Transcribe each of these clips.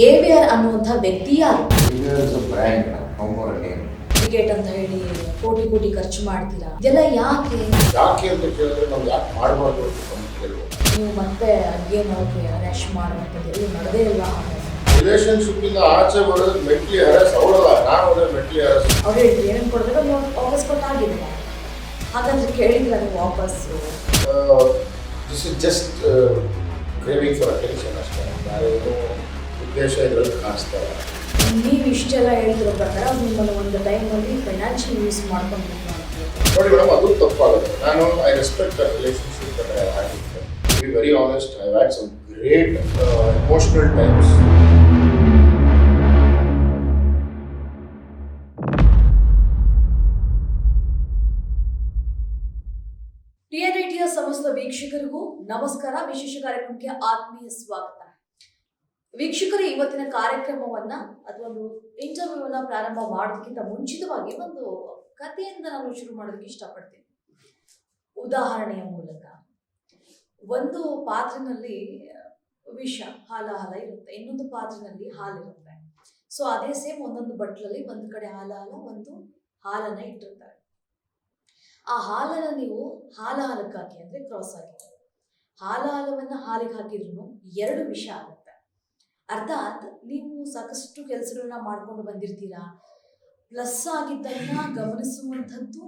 AVR ಅನ್ನುವಂಥ ವ್ಯಕ್ತಿ ಯಾರು? AVR is a brand, no more a name. Ticket ಅಂತ ಹೇಳಿ ಕೋಟಿ ಖರ್ಚು ಮಾಡ್ತೀರಾ, ಇದೆಲ್ಲ ಯಾಕೆ ಅಂತ ಕೇಳಿದ್ರೆ ನಾವು ಯಾಕೆ ಮಾಡಬಾರ್ದು ಅಂತ ಕೇಳ್ಬೋದು. ನೀವು ಮತ್ತೆ ಏನೋಕೆ ಅರೆಸ್ಟ್ ಮಾಡುವಂಥದ್ದು ಎಲ್ಲಿ ನಡೆದೇ ಇಲ್ಲ. ರಿಲೇಶನ್ಶಿಪ್ ಇಂದ ಆಚೆ ಬರೋದು ಮೆಂಟ್ಲಿ ಹ್ಯಾರಸ್ ಅವರಲ್ಲ, ನಾನು ಅದೇ ಮೆಂಟ್ಲಿ ಹ್ಯಾರಸ್. ಅವ್ರು ಹೇಳಿದ್ರು ಏನೇನು ಕೊಡಬೇಕು ನೀವು ವಾಪಸ್ ಕೊಟ್ಟಾಗಿದೆ. ಹಾಗಾದ್ರೆ ಕೇಳಿದ್ರೆ ನೀವು ವಾಪಸ್ಸು this is just craving for attention ಅಷ್ಟೇ, ಬೇರೆ ಏನೋ ಉದ್ದೇಶ ಇದರಲ್ಲಿ ಕಾಣಿಸ್ತಾ ಇಲ್ಲ. ನೀವು ಇಷ್ಟೆಲ್ಲ ಹೇಳಿರೋ ಪ್ರಕಾರ ನಿಮ್ಮನ್ನು ಒಂದು ಟೈಮಲ್ಲಿ ಫೈನಾನ್ಷಿಯಲ್ ಯೂಸ್ ಮಾಡ್ಕೊಂಡು ನೋಡಿ ಮೇಡಮ್, ಅದು ತಪ್ಪಾಗುತ್ತೆ. ನಾನು I respect the relationship that I had with them. To be very honest, I had some great emotional times. ಟಿಆರ್ಐಟಿಯ ಸಮಸ್ತ ವೀಕ್ಷಕರಿಗೂ ನಮಸ್ಕಾರ. ವಿಶೇಷ ಕಾರ್ಯಕ್ರಮಕ್ಕೆ ಆತ್ಮೀಯ ಸ್ವಾಗತ. ವೀಕ್ಷಕರು, ಇವತ್ತಿನ ಕಾರ್ಯಕ್ರಮವನ್ನ ಅಥವಾ ಒಂದು ಇಂಟರ್ವ್ಯೂವನ್ನ ಪ್ರಾರಂಭ ಮಾಡೋದಕ್ಕಿಂತ ಮುಂಚಿತವಾಗಿ ಒಂದು ಕಥೆಯಿಂದ ನಾನು ಶುರು ಮಾಡೋದಕ್ಕೆ ಇಷ್ಟಪಡ್ತೀನಿ. ಉದಾಹರಣೆಯ ಮೂಲಕ, ಒಂದು ಪಾತ್ರೆನಲ್ಲಿ ವಿಷ ಹಾಲ ಇರುತ್ತೆ, ಇನ್ನೊಂದು ಪಾತ್ರೆನಲ್ಲಿ ಹಾಲಿರುತ್ತೆ. ಸೊ ಅದೇ ಸೇಮ್ ಒಂದೊಂದು ಬಟ್ಲಲ್ಲಿ ಒಂದು ಕಡೆ ಒಂದು ಹಾಲನ್ನ ಇಟ್ಟಿರ್ತಾರೆ. ಆ ಹಾಲನ್ನ ನೀವು ಹಾಲಕ್ಕೆ ಹಾಕಿ ಅಂದ್ರೆ ಕ್ರಾಸ್ ಆಗಿ ಹಾಲವನ್ನ ಹಾಲಿಗೆ ಹಾಕಿದ್ರು ಎರಡು ವಿಷ ಆಗುತ್ತೆ. ಅರ್ಥಾತ್ ನೀವು ಸಾಕಷ್ಟು ಕೆಲಸಗಳನ್ನ ಮಾಡ್ಕೊಂಡು ಬಂದಿರ್ತೀರಾ, ಪ್ಲಸ್ ಆಗಿದ್ದನ್ನ ಗಮನಿಸುವಂಥದ್ದು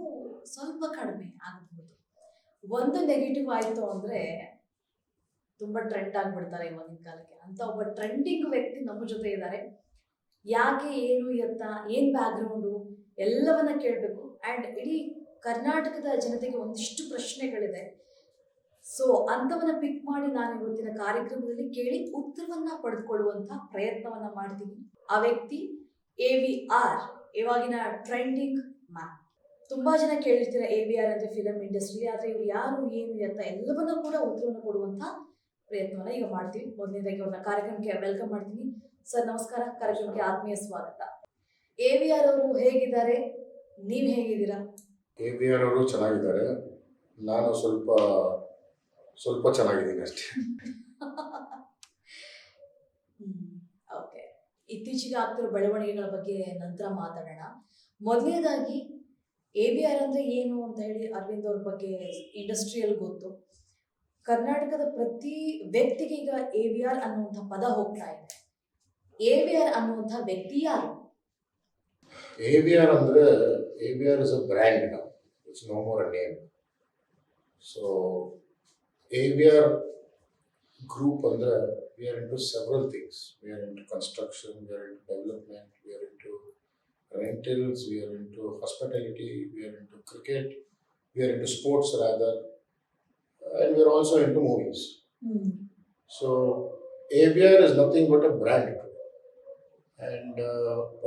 ಸ್ವಲ್ಪ ಕಡಿಮೆ ಆಗಬಹುದು. ಒಂದು ನೆಗೆಟಿವ್ ಆಯಿತು ಅಂದರೆ ತುಂಬ ಟ್ರೆಂಡ್ ಆಗಿಬಿಡ್ತಾರೆ ಇವಾಗಿನ ಕಾಲಕ್ಕೆ. ಅಂತ ಒಬ್ಬ ಟ್ರೆಂಡಿಂಗ್ ವ್ಯಕ್ತಿ ನಮ್ಮ ಜೊತೆ ಇದ್ದಾರೆ. ಯಾಕೆ, ಏನು, ಎತ್ತ, ಏನು ಬ್ಯಾಕ್ಗ್ರೌಂಡು ಎಲ್ಲವನ್ನ ಕೇಳಬೇಕು. ಆ್ಯಂಡ್ ಇಡೀ ಕರ್ನಾಟಕದ ಜನತೆಗೆ ಒಂದಿಷ್ಟು ಪ್ರಶ್ನೆಗಳಿದೆ. ಸೊ ಅಂಥವನ್ನ ಪಿಕ್ ಮಾಡಿ ನಾನು ಇವತ್ತಿನ ಕಾರ್ಯಕ್ರಮದಲ್ಲಿ ಕೇಳಿ ಉತ್ತರವನ್ನ ಪಡೆದುಕೊಳ್ಳುವಂಥ ಪ್ರಯತ್ನವನ್ನ ಮಾಡ್ತೀನಿ. ಆ ವ್ಯಕ್ತಿ AVR, ಇವಾಗಿನ ಟ್ರೆಂಡಿಂಗ್ ಮ್ಯಾನ್. ತುಂಬಾ ಜನ ಕೇಳಿರ್ತೀರ AVR ಅಂದ್ರೆ ಫಿಲಂ ಇಂಡಸ್ಟ್ರಿ. ಆದರೆ ಇವ್ರು ಯಾರು, ಏನು, ಎತ್ತ ಎಲ್ಲವನ್ನ ಕೂಡ ಉತ್ತರವನ್ನು ಕೊಡುವಂಥ ಪ್ರಯತ್ನವನ್ನ ಈಗ ಮಾಡ್ತೀವಿ. ಮೊದಲನೇದಾಗಿ ಅವ್ರನ್ನ ಕಾರ್ಯಕ್ರಮಕ್ಕೆ ವೆಲ್ಕಮ್ ಮಾಡ್ತೀನಿ. ಸರ್ ನಮಸ್ಕಾರ, ಕಾರ್ಯಕ್ರಮಕ್ಕೆ ಆತ್ಮೀಯ ಸ್ವಾಗತ. AVR ಅವರು ಹೇಗಿದ್ದಾರೆ, ನೀವು ಹೇಗಿದ್ದೀರಾ? AVR ಅವರು ಚೆನ್ನಾಗಿದ್ದಾರೆ, ನಾನು ಸ್ವಲ್ಪ ಚೆನ್ನಾಗಿದ್ದೀನಿ ಅಷ್ಟೇ. ಓಕೆ, ಇತ್ತೀಚೆಗೆ ಆಗ್ತಿರೋ ಬೆಳವಣಿಗೆಗಳ ಬಗ್ಗೆ ನಂತರ ಮಾತಾಡೋಣ. ಮೊದಲನೇದಾಗಿ AVR ಅಂದ್ರೆ ಏನು ಅಂತ ಹೇಳಿ ಅರವಿಂದ್ ಅವ್ರ ಬಗ್ಗೆ ಇಂಡಸ್ಟ್ರಿಯಲ್ಲಿ ಗೊತ್ತು. ಕರ್ನಾಟಕದ ಪ್ರತಿ ವ್ಯಕ್ತಿಗೆ ಈಗ AVR ಅನ್ನುವಂಥ ಪದ ಹೋಗ್ತಾ ಇದೆ. AVR ಅನ್ನುವಂಥ ವ್ಯಕ್ತಿ ಯಾರು? AVR is a brand now. It's no more a name. So AVR group we are into several things. We are into construction, we are into development, we are into rentals, we are into hospitality, we are into cricket, we are into sports rather, and we are also into movies. So AVR is nothing but a brand. And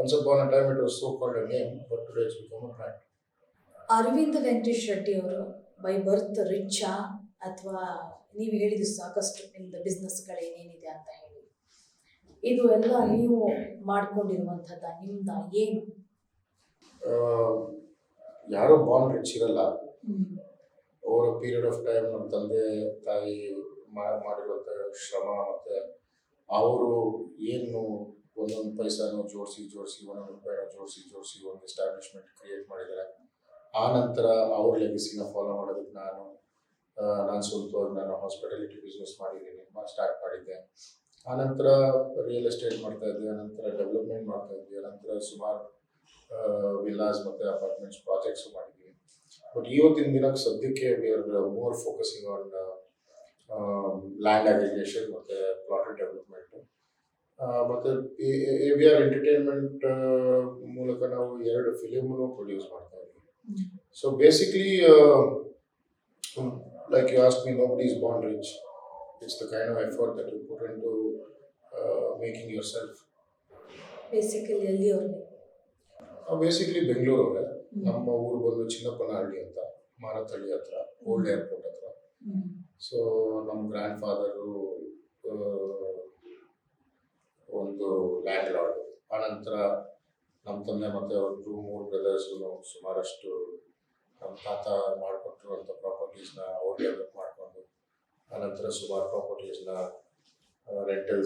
once upon a time it was so called a name, but today it's become a brand. Arvind Venkatesh Reddy ಅವರು by birth ರಿಚ್ಚಾ, ಅಥವಾ ನೀವು ಹೇಳಿದ ಸಾಕಷ್ಟು ನಿಮ್ದು ಬಿಸ್ನೆಸ್ಗಳೇನೇನಿದೆ ಅಂತ ಹೇಳಿ, ಇದು ಎಲ್ಲ ನೀವು ಮಾಡ್ಕೊಂಡಿರುವಂಥದ್ದ, ನಿಮ್ದ ಏನು? ಯಾರೋ ಬಾರ್ನ್ ರಿಚ್ ಇರಲ್ಲ. ಓವರ್ ಪೀರಿಯಡ್ ಆಫ್ ಟೈಮ್ ನಮ್ಮ ತಂದೆ ತಾಯಿ ಮಾಡಿರುವಂಥ ಶ್ರಮ ಮತ್ತು ಅವರು ಏನು ಒಂದೊಂದು ಪೈಸಾನು ಜೋಡಿಸಿ ಒಂದೊಂದು ರೂಪಾಯಿನ ಜೋಡಿಸಿ ಒಂದು ಎಸ್ಟಾಬ್ಲಿಷ್ಮೆಂಟ್ ಕ್ರಿಯೇಟ್ ಮಾಡಿದ್ದಾರೆ. ಆ ನಂತರ ಅವ್ರ ಲೆಗಸಿನ ಫಾಲೋ ಮಾಡೋದಕ್ಕೆ ನಾನು ಸ್ವಂತವಾಗಿ ನಾನು ಹಾಸ್ಪಿಟಾಲಿಟಿ ಬಿಸ್ನೆಸ್ ಸ್ಟಾರ್ಟ್ ಮಾಡಿದ್ದೆ. ಆನಂತರ ರಿಯಲ್ ಎಸ್ಟೇಟ್ ಮಾಡ್ತಾ ಇದ್ದೆ, ಆನಂತರ ಡೆವಲಪ್ಮೆಂಟ್ ಮಾಡ್ತಾ ಇದ್ದೆ, ಆನಂತರ ಸುಮಾರು ವಿಲ್ಲಾಸ್ ಮತ್ತು ಅಪಾರ್ಟ್ಮೆಂಟ್ಸ್ ಪ್ರಾಜೆಕ್ಟ್ಸ್ ಮಾಡಿದ್ವಿ. ಬಟ್ ಇವತ್ತಿನ ದಿನಕ್ಕೆ ಸದ್ಯಕ್ಕೆ we are more focusing on land aggregation ಮತ್ತು ಪ್ಲಾಟೆಡ್ ಡೆವಲಪ್ಮೆಂಟು. ಮತ್ತು AVR ಎಂಟರ್ಟೈನ್ಮೆಂಟ್ ಮೂಲಕ ನಾವು 2 ಫಿಲಿಮನ್ನು ಪ್ರೊಡ್ಯೂಸ್ ಮಾಡ್ತಾ ಇದ್ವಿ. So basically, like you asked me, nobody is born rich. It's the kind of effort that you put into making yourself. Basically ಎಲ್ಲಿ ಅವ್ರಿಗೆ? Basically ಬೆಂಗಳೂರವ್ರೆ. ನಮ್ಮ ಊರು ಬಂದು ಚಿನ್ನಪ್ಪನಹಳ್ಳಿ ಅಂತ, ಮಾರತಹಳ್ಳಿ ಹತ್ರ, ಓಲ್ಡ್ ಏರ್ಪೋರ್ಟ್ ಹತ್ರ. ಸೊ ನಮ್ಮ ಗ್ರ್ಯಾಂಡ್ ಫಾದರು ಒಂದು ಲ್ಯಾಂಡ್ ಲಾರ್ಡ್. ಆನಂತರ ನಮ್ಮ ತಂದೆ ಮತ್ತು ಅವ್ರ 2-3 ಬ್ರದರ್ಸ್ಗೂ ಸುಮಾರಷ್ಟು ನಮ್ಮ ತಾತ ಮಾಡಿಕೊಟ್ಟಿರುವಂಥ ಪ್ರಾಪರ್ಟೀಸ್ನ ಅವ್ರು ಡೆವಲಪ್ ಮಾಡಿಕೊಂಡು, ಆನಂತರ ಸುಮಾರು ಪ್ರಾಪರ್ಟೀಸ್ನ ರೆಂಟಲ್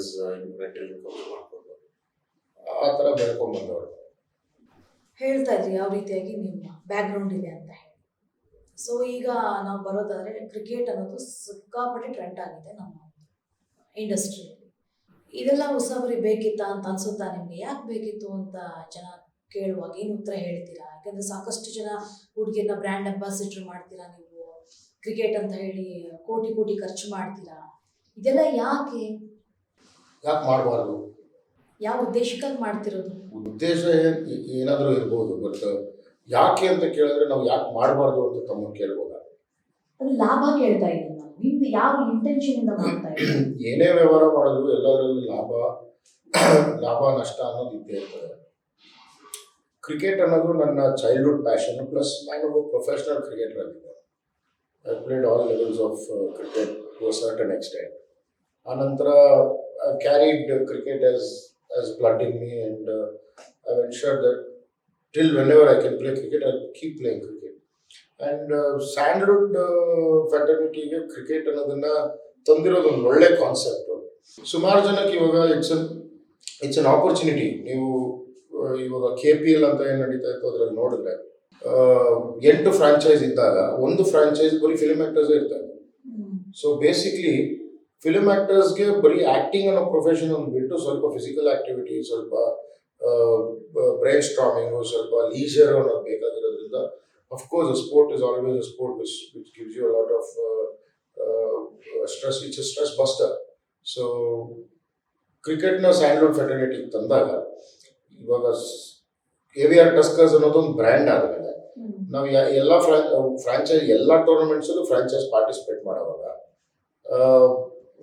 ಇನ್ಕಮ್ ಮಾಡಿಕೊಂಡು, ಆ ಥರ ಬೆಳ್ಕೊಂಡ್ ಬಂದವರು. ಹೇಳ್ತಾ ಇದ್ರಿ ಯಾವ ರೀತಿಯಾಗಿ ನಿಮ್ಮ ಬ್ಯಾಕ್ಗ್ರೌಂಡ್ ಇದೆ ಅಂತ ಹೇಳಿ. ಸೊ ಈಗ ನಾವು ಬರೋದಾದ್ರೆ ಕ್ರಿಕೆಟ್ ಅನ್ನೋದು ಸಿಕ್ಕಾಪಟ್ಟೆ ಟ್ರೆಂಡ್ ಆಗಿದೆ ನಮ್ಮ ಇಂಡಸ್ಟ್ರಿಯಲ್ಲಿ. ಇದೆಲ್ಲ ಹೊಸಬರಿ ಬೇಕಿತ್ತಾ ಅಂತ ಅನ್ಸುತ್ತಾ ನಿಮ್ಗೆ? ಯಾಕೆ ಬೇಕಿತ್ತು ಅಂತ ಜನ ಕೇಳುವಾಗ ಏನು ಉತ್ತರ ಹೇಳ್ತೀರಾ? ಯಾಕಂದ್ರೆ ಸಾಕಷ್ಟು ಜನ ಹುಡುಗಿಯನ್ನ ಬ್ರ್ಯಾಂಡ್ ಅಂಬಾಸಿಡರ್ ಮಾಡ್ತೀರಾ ನೀವು, ಕ್ರಿಕೆಟ್ ಅಂತ ಹೇಳಿ ಕೋಟಿ ಕೋಟಿ ಖರ್ಚು ಮಾಡ್ತೀರಾ. ಇದೆಲ್ಲ ಯಾಕೆ ಮಾಡಬಾರ್ದು? ಯಾವ ಉದ್ದೇಶಕ್ಕಾಗಿ ಮಾಡ್ತಿರೋದು? ಉದ್ದೇಶ ಏನಾದರೂ ಇರ್ಬೋದು, ಬಟ್ ಯಾಕೆ ಅಂತ ಕೇಳಿದ್ರೆ ನಾವು ಯಾಕೆ ಮಾಡಬಾರ್ದು ಅಂತ ತಮ್ಮನ್ನು ಕೇಳ್ಬೋದಾ? ಅದು ಲಾಭ ಕೇಳ್ತಾ ಇದ್ದೀನಿ ನಾನು. ನಿಮ್ದು ಯಾವ ಇಂಟೆನ್ಷನ್ ಇಂದ ಮಾಡ್ತಾ ಇದ್ದೀನಿ? ಏನೇ ವ್ಯವಹಾರ ಮಾಡಿದ್ರು ಎಲ್ಲದರಲ್ಲಿ ಲಾಭ ನಷ್ಟ ಅನ್ನೋದು ಇದ್ದೇ ಇರ್ತದೆ. ಕ್ರಿಕೆಟ್ ಅನ್ನೋದು ನನ್ನ ಚೈಲ್ಡ್ಹುಡ್ ಪ್ಯಾಷನ್, ಪ್ಲಸ್ ನಾನು ಒಬ್ಬ ಪ್ರೊಫೆಷನಲ್ ಕ್ರಿಕೆಟರ್ ಆಗಿದ್ದೆ. I played all levels of cricket to a certain extent. ಆನಂತರ I carried cricket as blood in me, and I've ensured that till whenever I can play cricket, I'll keep playing cricket. And Sandalwood ಫ್ಯಾಟರ್ನಿಟಿಗೆ cricket ಅನ್ನೋದನ್ನ ತಂದಿರೋದು ಒಂದು ಒಳ್ಳೆ concept. ಸುಮಾರು ಜನಕ್ಕೆ ಇವಾಗ it's an opportunity. ನೀವು ಇವಾಗ KPL ಅಂತ ಏನು ನಡೀತಾ ಇತ್ತು ಅದರಲ್ಲಿ ನೋಡಿದ್ರೆ 8 ಫ್ರಾಂಚೈಸ್ ಇದ್ದಾಗ ಒಂದು ಫ್ರಾಂಚೈಸ್ ಬರೀ ಫಿಲ್ಮ್ ಆಕ್ಟರ್ಸ್ ಇರ್ತಾರೆ. ಸೊ ಬೇಸಿಕ್ಲಿ ಫಿಲ್ಮ್ ಆಕ್ಟರ್ಸ್ಗೆ ಬರೀ ಆ್ಯಕ್ಟಿಂಗ್ ಅನ್ನೋ ಪ್ರೊಫೆಷನ್ ಒಂದು ಬಿಟ್ಟು ಸ್ವಲ್ಪ ಫಿಸಿಕಲ್ ಆಕ್ಟಿವಿಟಿ, ಸ್ವಲ್ಪ ಬ್ರೈನ್ ಸ್ಟ್ರಾಮಿಂಗು, ಸ್ವಲ್ಪ ಲೀಜರ್ ಅನ್ನೋದು ಬೇಕಾಗಿರೋದ್ರಿಂದ of course sport is always a sport which gives you a lot of stress, it's a stress buster. So ಕ್ರಿಕೆಟ್ನ ಸ್ಯಾಂಡಲ್ವುಡ್ ಫ್ಯಾಟರ್ನಿಟಿಗೆ ತಂದಾಗ ಇವಾಗ AVR ಟಸ್ಕರ್ಸ್ ಅನ್ನೋದು ಒಂದು ಬ್ರ್ಯಾಂಡ್ ಆದಮೇಲೆ ನಾವು ಎಲ್ಲ ಫ್ರಾಂಚೈಸ್ ಎಲ್ಲ ಟೂರ್ನಮೆಂಟ್ಸಲ್ಲೂ ಫ್ರಾಂಚೈಸ್ ಪಾರ್ಟಿಸಿಪೇಟ್ ಮಾಡೋವಾಗ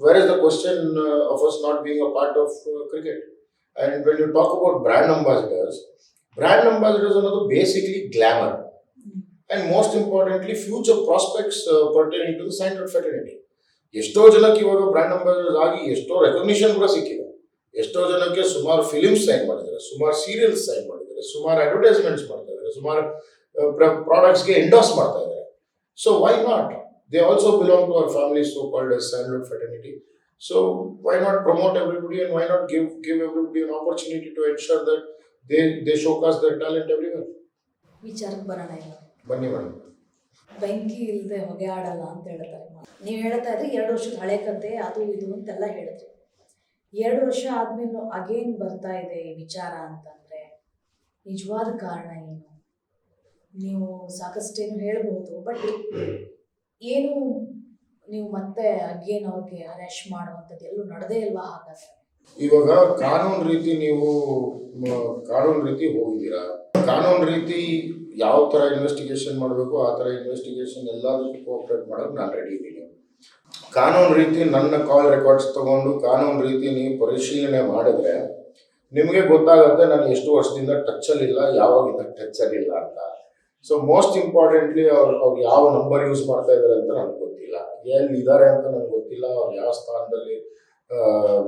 where is the question of us not being a part of cricket? And when you talk about brand ambassadors ಅನ್ನೋದು basically glamour, and most importantly future prospects pertaining to the sandalwood fraternity. ಎಷ್ಟೋ ಜನಕ್ಕೆ ಇವಾಗ brand ambassadors ಆಗಿ ಎಷ್ಟೋ recognition ಕೂಡ ಸಿಕ್ಕಿದೆ. ಎಷ್ಟೋ ಜನಕ್ಕೆ ಸುಮಾರು ಫಿಲಿಮ್ಸ್ ಸೈನ್ ಮಾಡಿದ್ದಾರೆ, ಸುಮಾರು ಸೀರಿಯಲ್ಸ್ ಸೈನ್ ಮಾಡಿದ್ದಾರೆ, ಸುಮಾರು ಅಡ್ವರ್ಟೈಸ್ಮೆಂಟ್ಸ್ ಮಾಡ್ತಾ ಇದ್ದಾರೆ, ಸುಮಾರು ಪ್ರಾಡಕ್ಟ್ಸ್ಗೆ ಎಂಡೋರ್ಸ್ ಮಾಡ್ತಾ ಇದ್ದಾರೆ. So why not? They also belong to our family, so-called as sandalwood fraternity. So why not promote everybody, and why not give everybody an opportunity to ensure that they showcase their talent everywhere? ವಿಚಾರಕ್ಕೆ ಬರೋಣ. ಈಗ ಬನ್ನಿ. ಬೆಂಕಿ ಇಲ್ಲದೆ ಹೊಗೆ ಆಡಲ್ಲ ಅಂತ ಹೇಳ್ತಾರೆ. ನೀವು ಹೇಳ್ತಾ ಇದ್ರಿ 2 ವರ್ಷದ ಹಳೆ ಕತೆ ಅದು ಇದು ಅಂತೆಲ್ಲ ಹೇಳಿದ್ರಿ. 2 ವರ್ಷ ಆದ್ಮೇಲೆ ಅಗೇನ್ ಬರ್ತಾ ಇದೆ ಈ ವಿಚಾರ ಅಂತಂದ್ರೆ ನಿಜವಾದ ಕಾರಣ ಏನು? ನೀವು ಸಾಕಷ್ಟೇನು ಹೇಳ್ಬಹುದು, ಬಟ್ ಏನು ನೀವು ಮತ್ತೆ ಅಗೇನ್ ಅವ್ರಿಗೆ ಅರೆಸ್ಟ್ ಮಾಡುವಂಥದ್ದು ಎಲ್ಲೂ ನಡೆದೇ ಇಲ್ವಾ? ಹಾಗಾದ್ರೆ ಇವಾಗ ಕಾನೂನು ರೀತಿ ಹೋಗಿದ್ದೀರಾ. ಕಾನೂನು ರೀತಿ ಯಾವ ಥರ ಇನ್ವೆಸ್ಟಿಗೇಷನ್ ಮಾಡಬೇಕು ಆ ಥರ ಇನ್ವೆಸ್ಟಿಗೇಷನ್ ಎಲ್ಲದಕ್ಕೂ ಕೋಆಪರೇಟ್ ಮಾಡೋದು ನಾನು ರೆಡಿ ಇದ್ದೀನಿ. ಕಾನೂನು ರೀತಿ ನನ್ನ ಕಾಲ್ ರೆಕಾರ್ಡ್ಸ್ ತೊಗೊಂಡು ಕಾನೂನು ರೀತಿ ನೀವು ಪರಿಶೀಲನೆ ಮಾಡಿದ್ರೆ ನಿಮಗೆ ಗೊತ್ತಾಗುತ್ತೆ ನಾನು ಎಷ್ಟು ವರ್ಷದಿಂದ ಟಚ್ಚಲ್ಲಿಲ್ಲ, ಯಾವಾಗಿಂದ ಟಚ್ಚಲ್ಲಿಲ್ಲ ಅಂತ. ಸೊ ಮೋಸ್ಟ್ ಇಂಪಾರ್ಟೆಂಟ್ಲಿ ಅವ್ರು ಯಾವ ನಂಬರ್ ಯೂಸ್ ಮಾಡ್ತಾ ಇದ್ದಾರೆ ಅಂತ ನನಗೆ ಗೊತ್ತಿಲ್ಲ, ಎಲ್ಲಿದ್ದಾರೆ ಅಂತ ನನಗೆ ಗೊತ್ತಿಲ್ಲ, ಅವ್ರು ಯಾವ ಸ್ಥಾನದಲ್ಲಿ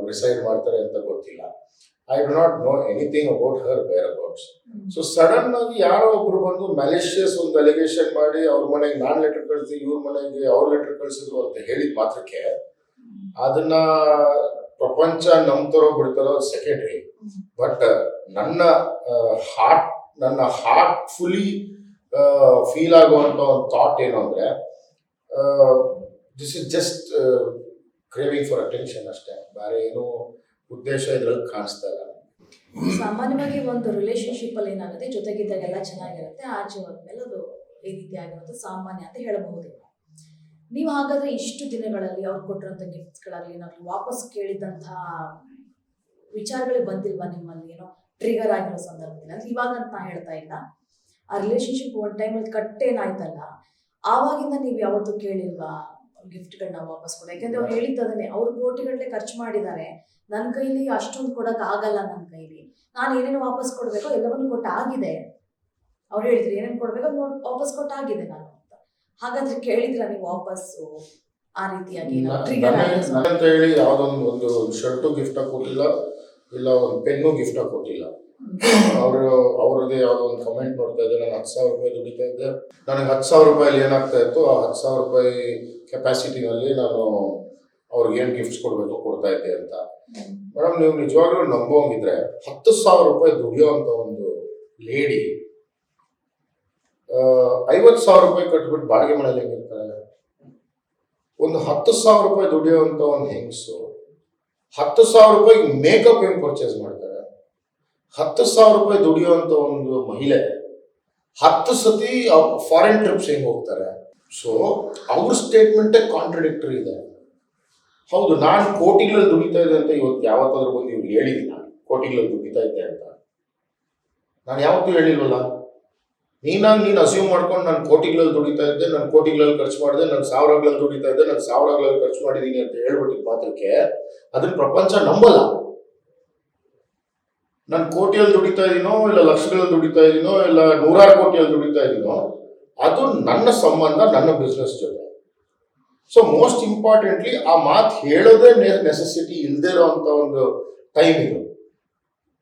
ರಿಸೈಡ್ ಮಾಡ್ತಾರೆ ಅಂತ ಗೊತ್ತಿಲ್ಲ. I do not know anything about her whereabouts. So sudden ಆಗಿ ಯಾರೋ ಒಬ್ರು ಬಂದು ಮ್ಯಾಲಿಷಿಯಸ್ ಒಂದು ಅಲಿಗೇಷನ್ ಮಾಡಿ ಅವ್ರ ಮನೆಗೆ ನಾನು ಲೆಟರ್ ಕಳಿಸಿ, ಇವ್ರ ಮನೆಗೆ ಅವ್ರು ಲೆಟರ್ ಕಳಿಸಿದ್ರು ಅಂತ ಹೇಳಿದ ಮಾತ್ರಕ್ಕೆ ಅದನ್ನ ಪ್ರಪಂಚ ನಂಬ್ತಾರೋ ಬಿಡ್ತಾರೋ ಸೆಕೆಂಡ್ರಿ. ಬಟ್ ನನ್ನ ಹಾರ್ಟ್ ಫುಲಿ ಫೀಲ್ ಆಗುವಂತ ಒಂದು ಥಾಟ್ ಏನು ಅಂದ್ರೆ this is just craving for attention ಅಷ್ಟೇ, ಬೇರೆ ಏನೋ ಉದ್ದೇಶ ಇದ್ರಲ್ಲಿ ಕಾಣಿಸ್ತಾ ಇಲ್ಲ. ಸಾಮಾನ್ಯವಾಗಿ ಒಂದು ರಿಲೇಶನ್ಶಿಪ್ ಅಲ್ಲಿ ಏನಾಗುತ್ತೆ, ಜೊತೆಗಿದ್ದಾಗೆಲ್ಲ ಚೆನ್ನಾಗಿರುತ್ತೆ, ಆಚೆ ಹೋದ್ಮೇಲೆ ಅದು ಈ ರೀತಿ ಆಗಿರುತ್ತೆ ಸಾಮಾನ್ಯ ಅಂತ ಹೇಳಬಹುದು. ನೀವು ಹಾಗಾದ್ರೆ ಇಷ್ಟು ದಿನಗಳಲ್ಲಿ ಅವ್ರು ಕೊಟ್ಟಿರೋಂಥ ಗಿಫ್ಟ್ಸ್ಗಳಾಗಲಿ ನಾವು ವಾಪಸ್ ಕೇಳಿದಂತಹ ವಿಚಾರಗಳಿಗೆ ಬಂದಿಲ್ವಾ ನಿಮ್ಮಲ್ಲಿ? ಏನೋ ಟ್ರಿಗರ್ ಆಗಿರೋ ಸಂದರ್ಭದಲ್ಲಿ ಅಂದ್ರೆ ಇವಾಗ ಅಂತ ನಾ ಹೇಳ್ತಾ ಇಲ್ಲ, ಆ ರಿಲೇಶನ್ಶಿಪ್ ಒಂದು ಟೈಮಲ್ಲಿ ಕಟ್ಟೇನಾಯ್ತಲ್ಲ ಆವಾಗಿಂದ ನೀವು ಯಾವತ್ತೂ ಕೇಳಿಲ್ವಾ ಗಿಫ್ಟ್ಗಳನ್ನ ವಾಪಸ್ ಕೊಡ? ಯಾಕಂದ್ರೆ ಅವ್ರು ಹೇಳಿದ್ದದನ್ನೇ, ಅವ್ರು ಕೋಟಿಗಟ್ಟಲೆ ಖರ್ಚು ಮಾಡಿದ್ದಾರೆ, ನನ್ನ ಕೈಲಿ ಅಷ್ಟೊಂದು ಕೊಡೋಕೆ ಆಗಲ್ಲ, ನನ್ನ ಕೈಲಿ ನಾನು ಏನೇನು ವಾಪಸ್ ಕೊಡಬೇಕೋ ಎಲ್ಲವನ್ನು ಕೊಟ್ಟಾಗಿದೆ. ಅವ್ರು ಹೇಳಿದ್ರು ಏನೇನು ಕೊಡಬೇಕೋ ವಾಪಸ್ ಕೊಟ್ಟಾಗಿದೆ ನಾನು ಅಂತ. ಹಾಗಾದ್ರೆ ಕೇಳಿದ್ರ ನೀವು ವಾಪಸ್ಸು ಆ ರೀತಿಯಾಗಿ ಟ್ರಿಗರ್ ಅಂತ ಹೇಳಿ ಯಾವುದೊಂದು ಶರ್ಟು ಗಿಫ್ಟ್ ಕೊಟ್ಟಿಲ್ಲ, ಇಲ್ಲ ಒಂದು ಪೆನ್ನು ಗಿಫ್ಟ್ ಕೊಟ್ಟಿಲ್ಲ. ಅವ್ರದ್ದೇ ಯಾವುದೋ ಒಂದು ಕಮೆಂಟ್ ನೋಡ್ತಾ ಇದ್ದೆ, ನಾನು 10,000 ರೂಪಾಯಿ ದುಡಿತಾ ಇದ್ದೆ, ನನಗೆ 10,000 ರೂಪಾಯಲ್ಲಿ ಏನಾಗ್ತಾ ಇತ್ತು ಆ 10,000 ರೂಪಾಯಿ ಕೆಪಾಸಿಟಿನಲ್ಲಿ ನಾನು ಅವ್ರಿಗೆ ಏನು ಗಿಫ್ಟ್ಸ್ ಕೊಡಬೇಕು ಕೊಡ್ತಾ ಇದ್ದೆ ಅಂತ. ಮೇಡಮ್ ನೀವು ನಿಜವಾಗ್ಲೂ ನಂಬೋಂಗಿದ್ರೆ 10,000 ರೂಪಾಯಿ ದುಡಿಯೋಂಥ ಒಂದು ಲೇಡಿ 50,000 ರೂಪಾಯಿ ಕಟ್ಬಿಟ್ಟು ಬಾಡಿಗೆ ಮನೇಲಿ ಹೆಂಗಿರ್ತಾರೆ? ಒಂದು 10,000 ರೂಪಾಯಿ ದುಡಿಯೋಂಥ ಒಂದು ಹೆಂಗಸು 10,000 ರೂಪಾಯಿಗೆ ಮೇಕಪ್ ಹೆಂಗ್ ಪರ್ಚೇಸ್ ಮಾಡ್ತಾರೆ? 10,000 ರೂಪಾಯಿ ದುಡಿಯುವಂತ ಒಂದು ಮಹಿಳೆ 10 ಸತಿ ಫಾರಿನ್ ಟ್ರಿಪ್ಸ್ ಹೆಂಗ್ ಹೋಗ್ತಾರೆ? ಸೊ ಅವ್ರ ಸ್ಟೇಟ್ಮೆಂಟೇ ಕಾಂಟ್ರಡಿಕ್ಟರಿ ಇದೆ. ಹೌದು, ನಾನು ಕೋಟಿಗಳಲ್ಲಿ ದುಡಿತಾ ಇದ್ದೆ ಅಂತ ಇವತ್ತು ಯಾವತ್ತಾದ್ರೂ ಬಂದು ಇವ್ರು ಹೇಳಿದ್ದೀನಿ, ನಾನು ಕೋಟಿಗಳಲ್ಲಿ ದುಡಿತಾ ಇದ್ದೆ ಅಂತ ನಾನು ಯಾವತ್ತೂ ಹೇಳಿಲ್ವಲ್ಲ. ನೀನು ಅಸ್ಯೂಮ್ ಮಾಡ್ಕೊಂಡು ನಾನು ಕೋಟಿಗಳಲ್ಲಿ ದುಡಿತಾ ಇದ್ದೆ, ನಾನು ಕೋಟಿಗಳಲ್ಲಿ ಖರ್ಚು ಮಾಡಿದೆ, ನಾನು ಸಾವಿರಗಳಲ್ಲಿ ದುಡಿತಾ ಇದ್ದೆ, ನಾನು ಸಾವಿರಗಳಲ್ಲಿ ಖರ್ಚು ಮಾಡಿದ್ದೀನಿ ಅಂತ ಹೇಳ್ಬಿಟ್ಟಿದ್ದ ಮಾತ್ರಕ್ಕೆ ಅದನ್ನ ಪ್ರಪಂಚ ನಂಬಲ್ಲ. ನಾನು ಕೋಟಿಯಲ್ಲಿ ದುಡಿತಾ ಇದೀನೋ ಇಲ್ಲ ಲಕ್ಷಗಳಲ್ಲಿ ದುಡಿತಾ ಇದೀನೋ ಇಲ್ಲ 100 ಕೋಟಿಯಲ್ಲಿ ದುಡಿತಾ ಇದೀನೋ ಅದು ನನ್ನ ಸಂಬಂಧ, ನನ್ನ ಬಿಸ್ನೆಸ್ ಜೊತೆ. ಸೊ ಮೋಸ್ಟ್ ಇಂಪಾರ್ಟೆಂಟ್ಲಿ ಆ ಮಾತು ಹೇಳೋದೇ ನೆಸೆಸಿಟಿ ಇಲ್ಲದೆ ಇರೋಂಥ ಒಂದು ಟೈಮ್ ಇದು.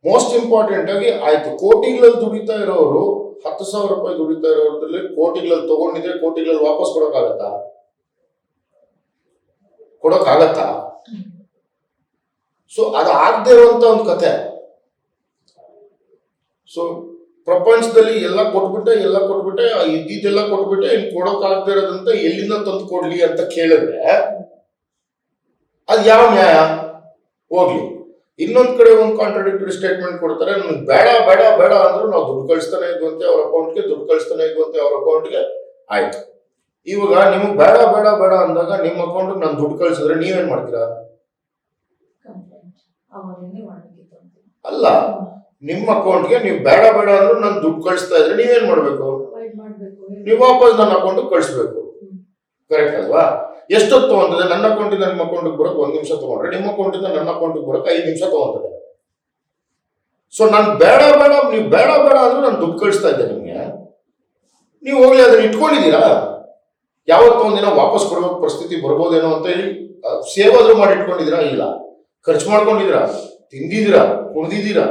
ಮೋಸ್ಟ್ ಇಂಪಾರ್ಟೆಂಟ್ ಆಗಿ ಆಯ್ತು, ಕೋಟಿಗಳಲ್ಲಿ ದುಡಿತಾ ಇರೋರು 10,000 ರೂಪಾಯಿ ದುಡಿತಾ ಇರೋದ್ರಲ್ಲಿ ಕೋಟಿಗಳಲ್ಲಿ ತಗೊಂಡಿದ್ರೆ ಕೋಟಿಗಳಲ್ಲಿ ವಾಪಸ್ ಕೊಡೋಕ್ಕಾಗತ್ತಾ? ಸೊ ಅದು ಆಗದೆ ಇರುವಂತ ಒಂದು ಕತೆ. ಸೊ ಪ್ರಪಂಚದಲ್ಲಿ ಎಲ್ಲ ಕೊಟ್ಬಿಟ್ಟೆ ಇದ್ದಿದ್ದೆಲ್ಲ ಕೊಟ್ಬಿಟ್ಟೆ ಇನ್ ಕೊಡೋಕ್ಕಾಗದೆ ಇರೋದಂತ ಎಲ್ಲಿಂದ ತಂದು ಕೊಡ್ಲಿ ಅಂತ ಕೇಳಿದ್ರೆ ಅದು ಯಾವ ನ್ಯಾಯ? ಹೋಗ್ಲಿ. ಇನ್ನೊಂದ್ ಕಡೆ ಒಂದು ಕಾಂಟ್ರಡಿಕ್ಟರಿ ಸ್ಟೇಟ್ಮೆಂಟ್ ಕೊಡ್ತಾರೆ, ನಮ್ಗೆ ಬೇಡ ಬೇಡ ಬೇಡ ಅಂದ್ರು ನಾವು ದುಡ್ಡು ಕಳಿಸ್ತಾನೆ ಇದ್ವಂತೆ ಅವ್ರ ಅಕೌಂಟ್ಗೆ, ದುಡ್ಡು ಕಳಿಸ್ತಾನೆ ಇದ್ವಂತೆ ಅವ್ರ ಅಕೌಂಟ್ಗೆ. ಆಯ್ತು, ಇವಾಗ ನಿಮ್ಗೆ ಬೇಡ ಬೇಡ ಬೇಡ ಅಂದಾಗ ನಿಮ್ಮ ಅಕೌಂಟ್ಗೆ ನಾನು ದುಡ್ಡು ಕಳಿಸಿದ್ರೆ ನೀವೇನ್ ಮಾಡ್ತೀರಾ? ಅಲ್ಲ, ನಿಮ್ಮ ಅಕೌಂಟ್ಗೆ ನೀವು ಬೇಡ ಬೇಡ ಅಂದ್ರೂ ನಾನು ದುಡ್ಡು ಕಳಿಸ್ತಾ ಇದ್ರೆ ನೀವೇನ್ ಮಾಡ್ಬೇಕು? ನೀವು ವಾಪಸ್ ನನ್ನ ಅಕೌಂಟ್ಗೆ ಕಳಿಸ್ಬೇಕು. ಕರೆಕ್ಟ್ ಅಲ್ವಾ? ಎಷ್ಟೊತ್ತು ತಗೊಂತದೆ? ನನ್ನ ಅಕೌಂಟಿಂದ ನಿಮ್ಮ ಅಕೌಂಟ್ಗೆ ಬರೋಕೆ 1 ನಿಮಿಷ ತಗೊಂಡ್ರೆ ನಿಮ್ಮ ಅಕೌಂಟಿಂದ ನನ್ನ ಅಕೌಂಟ್ಗೆ ಬರೋಕೆ 5 ನಿಮಿಷ ತಗೊಂತದೆ. ಸೊ ನಾನು ಬೇಡ ಬೇಡ, ನೀವು ಬೇಡ ಬೇಡ ಅಂದ್ರೂ ನಾನು ದುಡ್ಡು ಕಳಿಸ್ತಾ ಇದ್ದೆ ನಿಮ್ಗೆ, ನೀವು ಹೋಗ್ಲಿ ಅದನ್ನ ಇಟ್ಕೊಂಡಿದ್ದೀರಾ? ಯಾವತ್ತೋ ಒಂದಿನ ವಾಪಸ್ ಕೊಡಬೇಕು ಪರಿಸ್ಥಿತಿ ಬರ್ಬೋದೇನೋ ಅಂತ ಹೇಳಿ ಸೇವ್ ಆದ್ರೂ ಮಾಡಿ ಇಟ್ಕೊಂಡಿದ್ದೀರಾ? ಇಲ್ಲ. ಖರ್ಚು ಮಾಡ್ಕೊಂಡಿದ್ದೀರಾ, ತಿಂದಿದ್ದೀರಾ, ಕುಡ್ದಿದ್ದೀರಾ,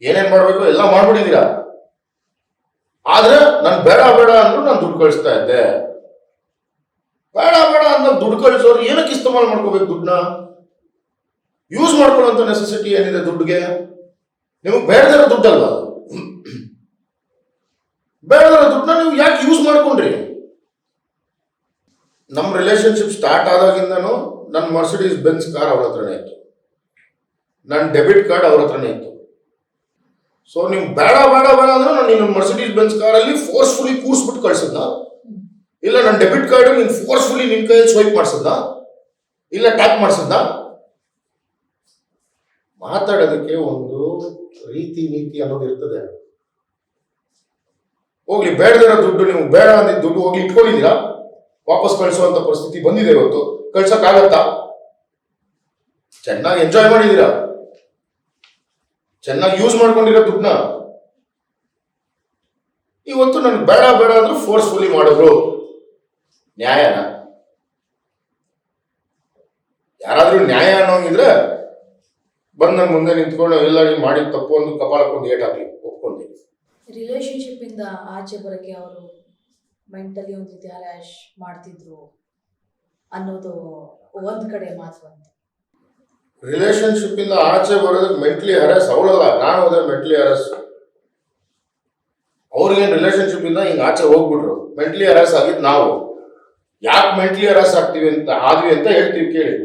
ಏನೇನ್ ಮಾಡ್ಬೇಕು ಎಲ್ಲ ಮಾಡ್ಬಿಟ್ಟಿದ್ದೀರಾ. ಆದ್ರೆ ನಾನು ಬೇಡ ಬೇಡ ಅಂದ್ರೂ ನಾನು ದುಡ್ಡು ಕಳಿಸ್ತಾ ಇದ್ದೆ. ಬೇಡ ಬೇಡ ಅಂತ ದುಡ್ಡು ಕಳಿಸೋರು ಏನಕ್ಕೆ ಇಸ್ತೆಮಾಲ್ ಮಾಡ್ಕೋಬೇಕು? ದುಡ್ಡನ್ನ ಯೂಸ್ ಮಾಡ್ಕೊಳ್ಳೋಂಥ ನೆಸೆಸಿಟಿ ಏನಿದೆ ದುಡ್ಡಿಗೆ? ನಿಮಗೆ ಬೇಡದಿರೋ ದುಡ್ಡಲ್ವಾ? ಬೇಡದಿರೋ ದುಡ್ಡನ್ನ ನೀವು ಯಾಕೆ ಯೂಸ್ ಮಾಡ್ಕೊಂಡ್ರಿ? ನಮ್ಮ ರಿಲೇಶನ್ಶಿಪ್ ಸ್ಟಾರ್ಟ್ ಆದಾಗಿಂದನೂ ನನ್ನ ಮರ್ಸಿಡೀಸ್ ಬೆನ್ಸ್ ಕಾರ್ ಅವ್ರ ಹತ್ರನೇ ಇತ್ತು, ನನ್ನ ಡೆಬಿಟ್ ಕಾರ್ಡ್ ಅವ್ರ ಹತ್ರನೇ ಇತ್ತು. ಸೊ ನೀವು ಬೇಡ ಬೇಡ ಬೇಡ ಅಂದ್ರೆ ನಾನು ನಿನ್ನ ಮರ್ಸಿಡೀಸ್ ಬೆನ್ಸ್ ಕಾರಲ್ಲಿ ಫೋರ್ಸ್ಫುಲಿ ಕೂರ್ಸ್ಬಿಟ್ಟು ಕಳ್ಸದ್ನ? ಇಲ್ಲ ನನ್ನ ಡೆಬಿಟ್ ಕಾರ್ಡ್ ನೀನು ಫೋರ್ಸ್ಫುಲಿ ನಿನ್ನ ಕೈಯಲ್ಲಿ ಸ್ವೈಪ್ ಮಾಡಿಸದ್ನ? ಇಲ್ಲ ಟ್ಯಾಪ್ ಮಾಡಿಸದ್ನ? ಮಾತಾಡೋದಕ್ಕೆ ಒಂದು ರೀತಿ ನೀತಿ ಅನ್ನೋದು ಇರ್ತದೆ. ಹೋಗ್ಲಿ, ಬೇಡದಿರೋ ದುಡ್ಡು, ನೀವು ಬೇಡ ಅಂದಿದ್ದ ದುಡ್ಡು ಹೋಗ್ಲಿ ಇಟ್ಕೊಂಡಿದ್ದೀರಾ, ವಾಪಸ್ ಕಳಿಸುವಂತ ಪರಿಸ್ಥಿತಿ ಬಂದಿದೆ ಇವತ್ತು. ಕಳ್ಸಕ್ಕಾಗತ್ತಾ? ಚೆನ್ನಾಗಿ ಎಂಜಾಯ್ ಮಾಡಿದ್ದೀರಾ, ಚೆನ್ನಾಗಿ ಯೂಸ್ ಮಾಡ್ಕೊಂಡಿರೋ ದುಡ್ಡನ್ನ. ಇವತ್ತು ನನ್ಗೆ ಬೇಡ ಬೇಡ ಅಂದ್ರೆ ಫೋರ್ಸ್ಫುಲಿ ಮಾಡಿದ್ರು, ನ್ಯಾಯನ? ಯಾರಾದ್ರೂ ನ್ಯಾಯ ಅನ್ನೋಂಗಿದ್ರೆ ಬಂದ್ ನನ್ನ ಮುಂದೆ ನಿಂತ್ಕೊಂಡು ಎಲ್ಲ ನೀವು ಮಾಡಿದ ತಪ್ಪು ಒಂದು ಕಪಾಲಕ್ಕೊಂದು ಏಟ್ ಹಾಕಿ ಒಪ್ಕೊಂತೀನಿ. ರಿಲೇಶನ್ಶಿಪ್ ಇಂದ ಆಚೆ ಬರಕ್ಕೆ ಅವರು ಮೆಂಟಲಿ ಒಂದು ರೀತಿ ಹರಾಶ್ ಮಾಡ್ತಿದ್ರು ಅನ್ನೋದು ಒಂದ್ ಕಡೆ ಮಾತು ಅಂತ. ರಿಲೇಶನ್ಶಿಪ್ ಇಂದ ಆಚೆ ಬರೋದಕ್ಕೆ ಮೆಂಟಲಿ ಹರಾಸ್ ಅವಳಲ್ಲ, ನಾನು ಅದೇ ಮೆಂಟಲಿ ಹರಾಸ್. ಅವ್ರಿಗೇನು ರಿಲೇಶನ್ಶಿಪ್ ಇಂದ ಹಿಂಗೆ ಆಚೆ ಹೋಗ್ಬಿಟ್ರು, ಮೆಂಟಲಿ ಹರಾಸ್ ಆಗಿದ್ದು ನಾವು. ಯಾಕೆ ಮೆಂಟಲಿ ಹರಾಸ್ ಆದ್ವಿ ಅಂತ ಹೇಳ್ತೀವಿ ಕೇಳಿ.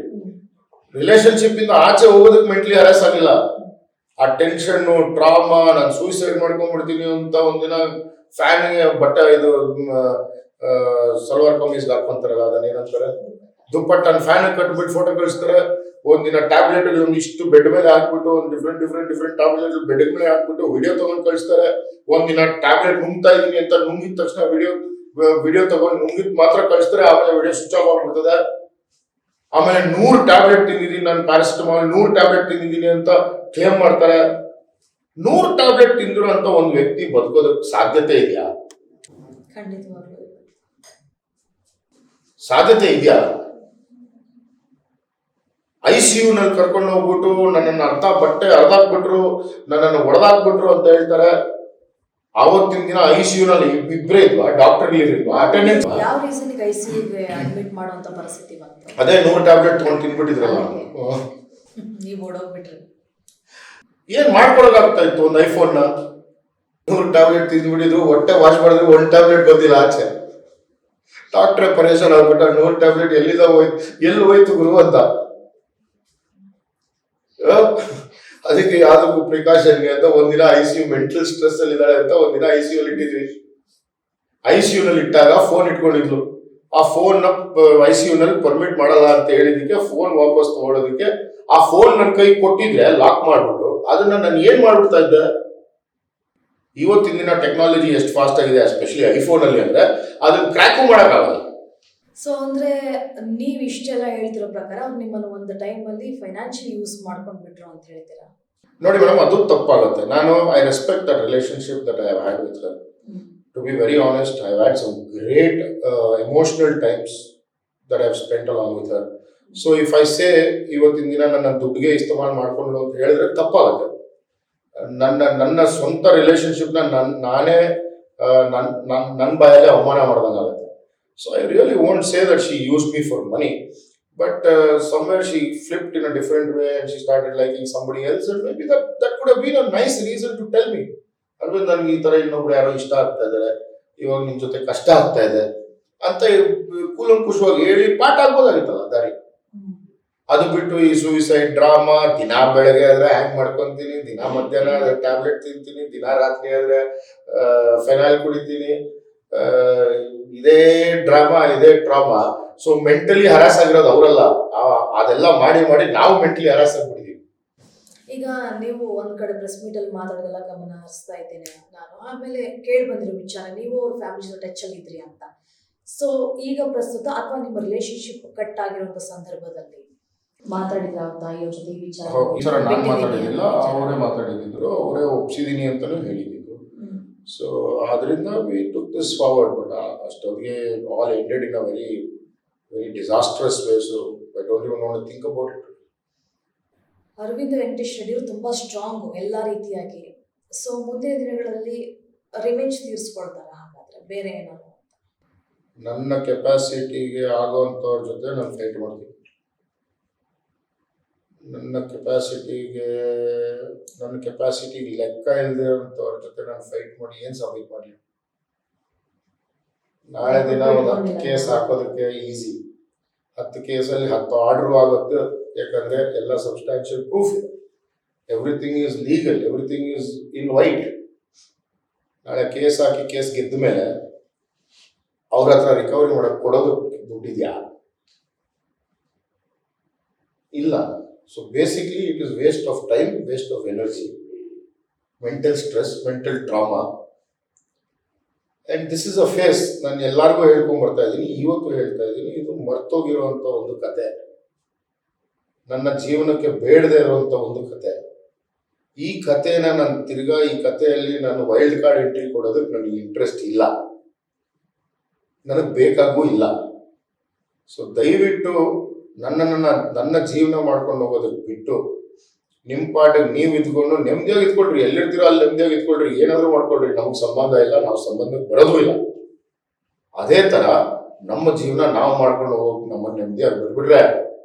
ರಿಲೇಶನ್ಶಿಪ್ ಇಂದ ಆಚೆ ಹೋಗೋದಕ್ಕೆ ಮೆಂಟಲಿ ಹರಾಸ್ ಆಗಿಲ್ಲ. ಆ ಟೆನ್ಷನ್, ಟ್ರಾಮಾ, ನಾನು ಸೂಸೈಡ್ ಮಾಡ್ಕೊಂಡ್ಬಿಡ್ತೀನಿ ಅಂತ ಒಂದಿನ ಫ್ಯಾನ್ಗೆ ಬಟ್ಟೆ ಇದು ಸಲ್ವಾರ್ ಕಮೀಸ್ಗೆ ಹಾಕೊಂತಾರಲ್ಲ, ಅದನ್ನೇನಂತಾರೆ, ದುಪ್ಪಟ್ಟನ್ನು ಫ್ಯಾನ್ ಕಟ್ಬಿಟ್ಟು ಫೋಟೋ ಕಳಿಸ್ತಾರೆ. ಒಂದಿನ ಟ್ಯಾಬ್ಲೆಟ್ ಇಷ್ಟು ಬೆಡ್ ಮೇಲೆ ಹಾಕ್ಬಿಟ್ಟು ಒಂದು ಡಿಫ್ರೆಂಟ್ ಟ್ಯಾಬ್ಲೆಟ್ ಬೆಡ್ ಮೇಲೆ ಹಾಕ್ಬಿಟ್ಟು ವಿಡಿಯೋ ತಗೊಂಡು ಕಳಿಸ್ತಾರೆ. ಒಂದಿನ ಟ್ಯಾಬ್ಲೆಟ್ ನುಂಗ್ತಾ ಇದೀನಿ ಅಂತ ನುಂಗಿದ ತಕ್ಷಣ ವಿಡಿಯೋ ತಗೊಂಡು ನುಂಗಿದ್ ಮಾತ್ರ ಕಳಿಸ್ತಾರೆ. ಆಮೇಲೆ ವಿಡಿಯೋ ಸ್ವಿಚ್ ಆಫ್ ಆಗ್ಬಿಡ್ತದೆ. ಆಮೇಲೆ 100 ಟ್ಯಾಬ್ಲೆಟ್ ತಿಂದಿದ್ದೀನಿ, ನಾನು ಪ್ಯಾರಾಸಿಟಮಾಲ್ 100 ಟ್ಯಾಬ್ಲೆಟ್ ತಿಂದಿದ್ದೀನಿ ಅಂತ ಕ್ಲೇಮ್ ಮಾಡ್ತಾರೆ. 100 ಟ್ಯಾಬ್ಲೆಟ್ ತಿಂದ್ರು ಅಂತ ಒಂದು ವ್ಯಕ್ತಿ ಬದುಕೋದಕ್ಕೆ ಸಾಧ್ಯತೆ ಇದೆಯಾ? ಸಾಧ್ಯತೆ ಇದೆಯಾ? ICU ನಲ್ಲಿ ಕರ್ಕೊಂಡು ಹೋಗ್ಬಿಟ್ಟು ನನ್ನನ್ನು ಅರ್ಧಾಕ್ಬಿಟ್ರು, ನನ್ನನ್ನು ಹೊಡೆದಾಕ್ಬಿಟ್ರು ಅಂತ ಹೇಳ್ತಾರೆ. ಆವತ್ತಿನ ದಿನ ICU ನಲ್ಲಿ ಇಬ್ಬರೇ ಇದ್ವಾ? ಡಾಕ್ಟರ್ ಇರ್ಲಿಲ್ವಾ? ಅಟೆಂಡೆನ್ಸ್ ಯಾವ ರೀಸನ್ಗೆ ICU ಗೆ ಅಡ್ಮಿಟ್ ಮಾಡುವಂತ ಪರಿಸ್ಥಿತಿ ಬಂತು? ಅದೇ 100 ಟ್ಯಾಬ್ಲೆಟ್ ತಗೊಂಡು ತಿನ್ಬಿಟ್ಟಿದ್ರಲ್ಲ. ನೀವು ಓಡೋಗ್ಬಿಟ್ರಿ. ಏನ್ ಮಾಡ್ಕೊಳಕಾಗ್ತಾ ಇತ್ತು? ಒಂದು ಐಫೋನ್ 100 ಟ್ಯಾಬ್ಲೆಟ್ ತಿಂದ್ಬಿಟ್ಟಿದ್ರು, ಹೊಟ್ಟೆ ವಾಶ್ ಮಾಡಿದ್ರೆ 1 ಟ್ಯಾಬ್ಲೆಟ್ ಬಂದಿಲ್ಲ ಆಚೆ. ಡಾಕ್ಟ್ರೆ ಪರೇಶಾನ್ ಆಗ್ಬಿಟ್ಟ, 100 ಟ್ಯಾಬ್ಲೆಟ್ ಎಲ್ಲಿ ಹೋಯ್ತು ಗುರು ಅಂತ. ಅದಕ್ಕೆ ಯಾವ್ದಕ್ಕೂ ಪ್ರಿಕಾಷನ್ಗೆ ಅಂತ ಒಂದಿನ ICU ಮೆಂಟಲ್ ಸ್ಟ್ರೆಸ್ ಅಲ್ಲಿ ಇದ್ದಾಳೆ ಅಂತ ಒಂದಿನ ICU ಅಲ್ಲಿ ಇಟ್ಟಿದ್ವಿ. ICU ನಲ್ಲಿ ಇಟ್ಟಾಗ ಫೋನ್ ಇಟ್ಕೊಂಡಿದ್ಲು. ಆ ಫೋನ್ ನ ICU ನಲ್ಲಿ ಪರ್ಮಿಟ್ ಮಾಡಲ್ಲ ಅಂತ ಹೇಳಿದಕ್ಕೆ ಫೋನ್ ವಾಪಸ್ ತಗೊಳ್ಳೋದಕ್ಕೆ ಆ ಫೋನ್ ನನ್ನ ಕೈ ಕೊಟ್ಟಿದ್ರೆ ಲಾಕ್ ಮಾಡ್ಬಿಟ್ಟು ಅದನ್ನ ನಾನು ಏನ್ ಮಾಡ್ಬಿಡ್ತಾ ಇದ್ದೆ. ಇವತ್ತಿನ ದಿನ ಟೆಕ್ನಾಲಜಿ ಎಷ್ಟು ಫಾಸ್ಟ್ ಆಗಿದೆ, ಎಸ್ಪೆಷಲಿ ಐಫೋನ್ ಅಲ್ಲಿ, ಅಂದ್ರೆ ಅದನ್ನ ಕ್ರ್ಯಾಕು ಮಾಡಕ್ಕಾಗಲ್ಲ. ಸೊ ಅಂದ್ರೆ ನೀವ್ ಇಷ್ಟೆಲ್ಲ ಹೇಳ್ತಿರೋ ಪ್ರಕಾರ ಅವ್ರು ನಿಮ್ಮನ್ನು ಒಂದು ಟೈಮ್ ಅಲ್ಲಿ ಫೈನಾನ್ಷಿಯಲ್ ಯೂಸ್ ಮಾಡ್ಕೊಂಡ್ಬಿಟ್ರು ಅಂತ ಹೇಳ್ತೀರಾ? ನೋಡಿ ಮೇಡಮ್, ಅದು ತಪ್ಪಾಗುತ್ತೆ. I respect that relationship that I have had with her. To be very honest, I've had some great emotional times that I've spent along with her. So if I say ಇವತ್ತಿನ ದಿನ ನನ್ನ ದುಡ್ಡಿಗೆ ಇಸ್ತೆಮಾಲ್ ಮಾಡ್ಕೊಂಡು ಅಂತ ಹೇಳಿದ್ರೆ ತಪ್ಪಾಗುತ್ತೆ. ನನ್ನ ಸ್ವಂತ ರಿಲೇಶನ್ಶಿಪ್ ನಾನೇ ನನ್ನ ಬಾಯಲ್ಲೇ ಅವಮಾನ ಮಾಡ್ದಂಗಾಗುತ್ತೆ. So I really won't say that she used me for money, but somewhere she flipped in a different way and she started liking somebody else, and maybe that could have been a nice reason to tell me. ಅಲ್ವೇ ನನ್ಗೆ ಈ ತರ ಇನ್ನೊಬ್ರು ಯಾರೋ ಇಷ್ಟ ಆಗ್ತಾ ಇದಾರೆ, ಇವಾಗ ನಿಮ್ ಜೊತೆ ಕಷ್ಟ ಆಗ್ತಾ ಇದೆ ಅಂತ ಕೂಲಂಕುಷವಾಗಿ ಹೇಳಿ ಪಾಠ ಆಗ್ಬೋದಾಗಿತ್ತಲ್ಲ ದಾರಿ. ಅದು ಬಿಟ್ಟು ಈ ಸೂಯಿಸೈಡ್ ಡ್ರಾಮಾ, ದಿನ ಬೆಳಗ್ಗೆ ಆದ್ರೆ ಹ್ಯಾಂಗ್ ಮಾಡ್ಕೊಂತೀನಿ, ದಿನ ಮಧ್ಯಾಹ್ನ ಆದ್ರೆ ಟ್ಯಾಬ್ಲೆಟ್ ತಿಂತೀನಿ, ದಿನ ರಾತ್ರಿ ಆದ್ರೆ ಫೆನಾಯಿಲ್ ಕುಡಿತೀನಿ, ಇದೇ ಡ್ರಾಮಾ ಇದೇ ಟ್ರಾಮಾ. ಸೊ ಮೆಂಟಲಿ ಹರಾಸ್ ಆಗಿರೋದು ಅವರಲ್ಲ, ಅದೆಲ್ಲ ಮಾಡಿ ಮಾಡಿ ನಾವು ಮೆಂಟಲಿ ಹರಾಸ್ ಆಗ್ಬಿಟ್ಟಿದೀವಿ. ಈಗ ನೀವು ಒಂದ್ ಕಡೆ ಪ್ರೆಸ್ ಮೀಟ್ ಅಲ್ಲಿ ಮಾತಾಡೋದೆಲ್ಲ ಗಮನ ಹರಿಸ್ತಾ ಇದ್ದೇನೆ ನಾನು. ಆಮೇಲೆ ಕೇಳಿ ಬಂದಿರೋ ವಿಚಾರ, ನೀವು ಅವ್ರ ಫ್ಯಾಮಿಲಿ ಜೊತೆ ಟಚ್ ಅಲ್ಲಿ ಇದ್ರಿ ಅಂತ. ಸೊ ಈಗ ಪ್ರಸ್ತುತ ಅಥವಾ ನಿಮ್ಮ ರಿಲೇಶನ್ಶಿಪ್ ಕಟ್ ಆಗಿರುವಂತ ಸಂದರ್ಭದಲ್ಲಿ ಮಾತಾಡಿದ್ರ ತಾಯಿಯವ್ರ ಜೊತೆ ಈ ವಿಚಾರ? ಈ ತರ ನಾನು ಮಾತಾಡಿದಿಲ್ಲ, ಅವರೇ ಮಾತಾಡಿದ್ರು, ಅವರೇ ಒಪ್ಸಿದೀನಿ ಅಂತಾನು ಹೇಳಿದ್ರು. ಸೊ ಆದ್ರಿಂದ we took this forward. But ಅಷ್ಟೊತ್ತಿಗೆ all ended in a very very disastrous way. So I don't even want to think about it. Aravinda Venkatesh Reddy ಅವರು ತುಂಬಾ ಸ್ಟ್ರಾಂಗು ಎಲ್ಲ ರೀತಿಯಾಗಿ. ಸೊ ಮುಂದಿನ ದಿನಗಳಲ್ಲಿ ರಿವೆಂಜ್ ತೀರಿಸ್ಕೊಳ್ತಾರ ಹಾಗಾದ್ರೆ ಬೇರೆ ಏನಾದ್ರು? ನನ್ನ ಕೆಪಾಸಿಟಿಗೆ ಆಗೋವಂಥವ್ರ ಜೊತೆ ನಾನು ಫೈಟ್ ಮಾಡ್ತೀನಿ. ನನ್ನ ಕೆಪಾಸಿಟಿಗೆ ಲೆಕ್ಕ ಇಲ್ಲದೆ ಇರೋಂಥವ್ರ ಜೊತೆ ನಾನು ಫೈಟ್ ಮಾಡಿ ಏನು ಸಾಬೀತು ಮಾಡಲಿ? ನಾಳೆ ದಿನ ಒಂದು 10 ಕೇಸ್ ಹಾಕೋದಕ್ಕೆ ಈಸಿ. 10 ಕೇಸಲ್ಲಿ 10 ಆರ್ಡರ್ ಆಗುತ್ತೆ, ಯಾಕಂದ್ರೆ ಎಲ್ಲ ಸಬ್ಸ್ಟಾನ್ಷಿಯಲ್ ಪ್ರೂಫ್ ಇದೆ. Everything is legal, everything is in white. ನಾಳೆ ಕೇಸ್ ಹಾಕಿ ಕೇಸ್ ಗೆದ್ದ ಮೇಲೆ ಅವ್ರ ಹತ್ರ ರಿಕವರಿ ಮಾಡಕ್ ಕೊಡೋದು ದುಡ್ಡಿದ್ಯಾ? ಇಲ್ಲ. So basically it is waste of time, waste of energy, mental stress, mental trauma. And this is a phase. ನಾನು ಎಲ್ಲರಿಗೂ ಹೇಳ್ಕೊಂಡ್ ಬರ್ತಾ ಇದ್ದೀನಿ, ಇವತ್ತು ಹೇಳ್ತಾ ಇದ್ದೀನಿ, ಇದು ಮರ್ತೋಗಿರುವಂತ ಒಂದು ಕತೆ, ನನ್ನ ಜೀವನಕ್ಕೆ ಬೇಡದೇ ಇರುವಂತ ಒಂದು ಕತೆ. ಈ ಕಥೆನ ನಾನು ತಿರ್ಗಾ ಈ ಕಥೆಯಲ್ಲಿ ನಾನು ವೈಲ್ಡ್ ಕಾರ್ಡ್ ಎಂಟ್ರಿ ಕೊಡೋದಕ್ಕೆ ನನಗೆ ಇಂಟ್ರೆಸ್ಟ್ ಇಲ್ಲ, ನನಗೆ ಬೇಕಾಗೂ ಇಲ್ಲ. ಸೊ ದಯವಿಟ್ಟು ನನ್ನ ಜೀವನ ಮಾಡ್ಕೊಂಡು ಹೋಗೋದಕ್ಕೆ ಬಿಟ್ಟು ನಿಮ್ಮ ಪಾಟಿಗೆ ನೀವು ಇದ್ಕೊಂಡು ನೆಮ್ಮದಿಯಾಗಿ ಇದ್ಕೊಳ್ರಿ. ಎಲ್ಲಿರ್ತೀರೋ ಅಲ್ಲಿ ನೆಮ್ಮದಿಯಾಗಿ ಇದ್ಕೊಳ್ರಿ, ಏನಾದರೂ ಮಾಡ್ಕೊಳ್ರಿ. ನಮ್ಗೆ ಸಂಬಂಧ ಇಲ್ಲ, ನಾವು ಸಂಬಂಧಕ್ಕೆ ಬರೋದು ಇಲ್ಲ. ಅದೇ ತರ ನಮ್ಮ ಜೀವನ ನಾವು ಮಾಡ್ಕೊಂಡು ಹೋಗಿ ನಮ್ಮ ನೆಮ್ಮದಿಯಾಗಿ ಬಿಟ್ಬಿಟ್ರೆ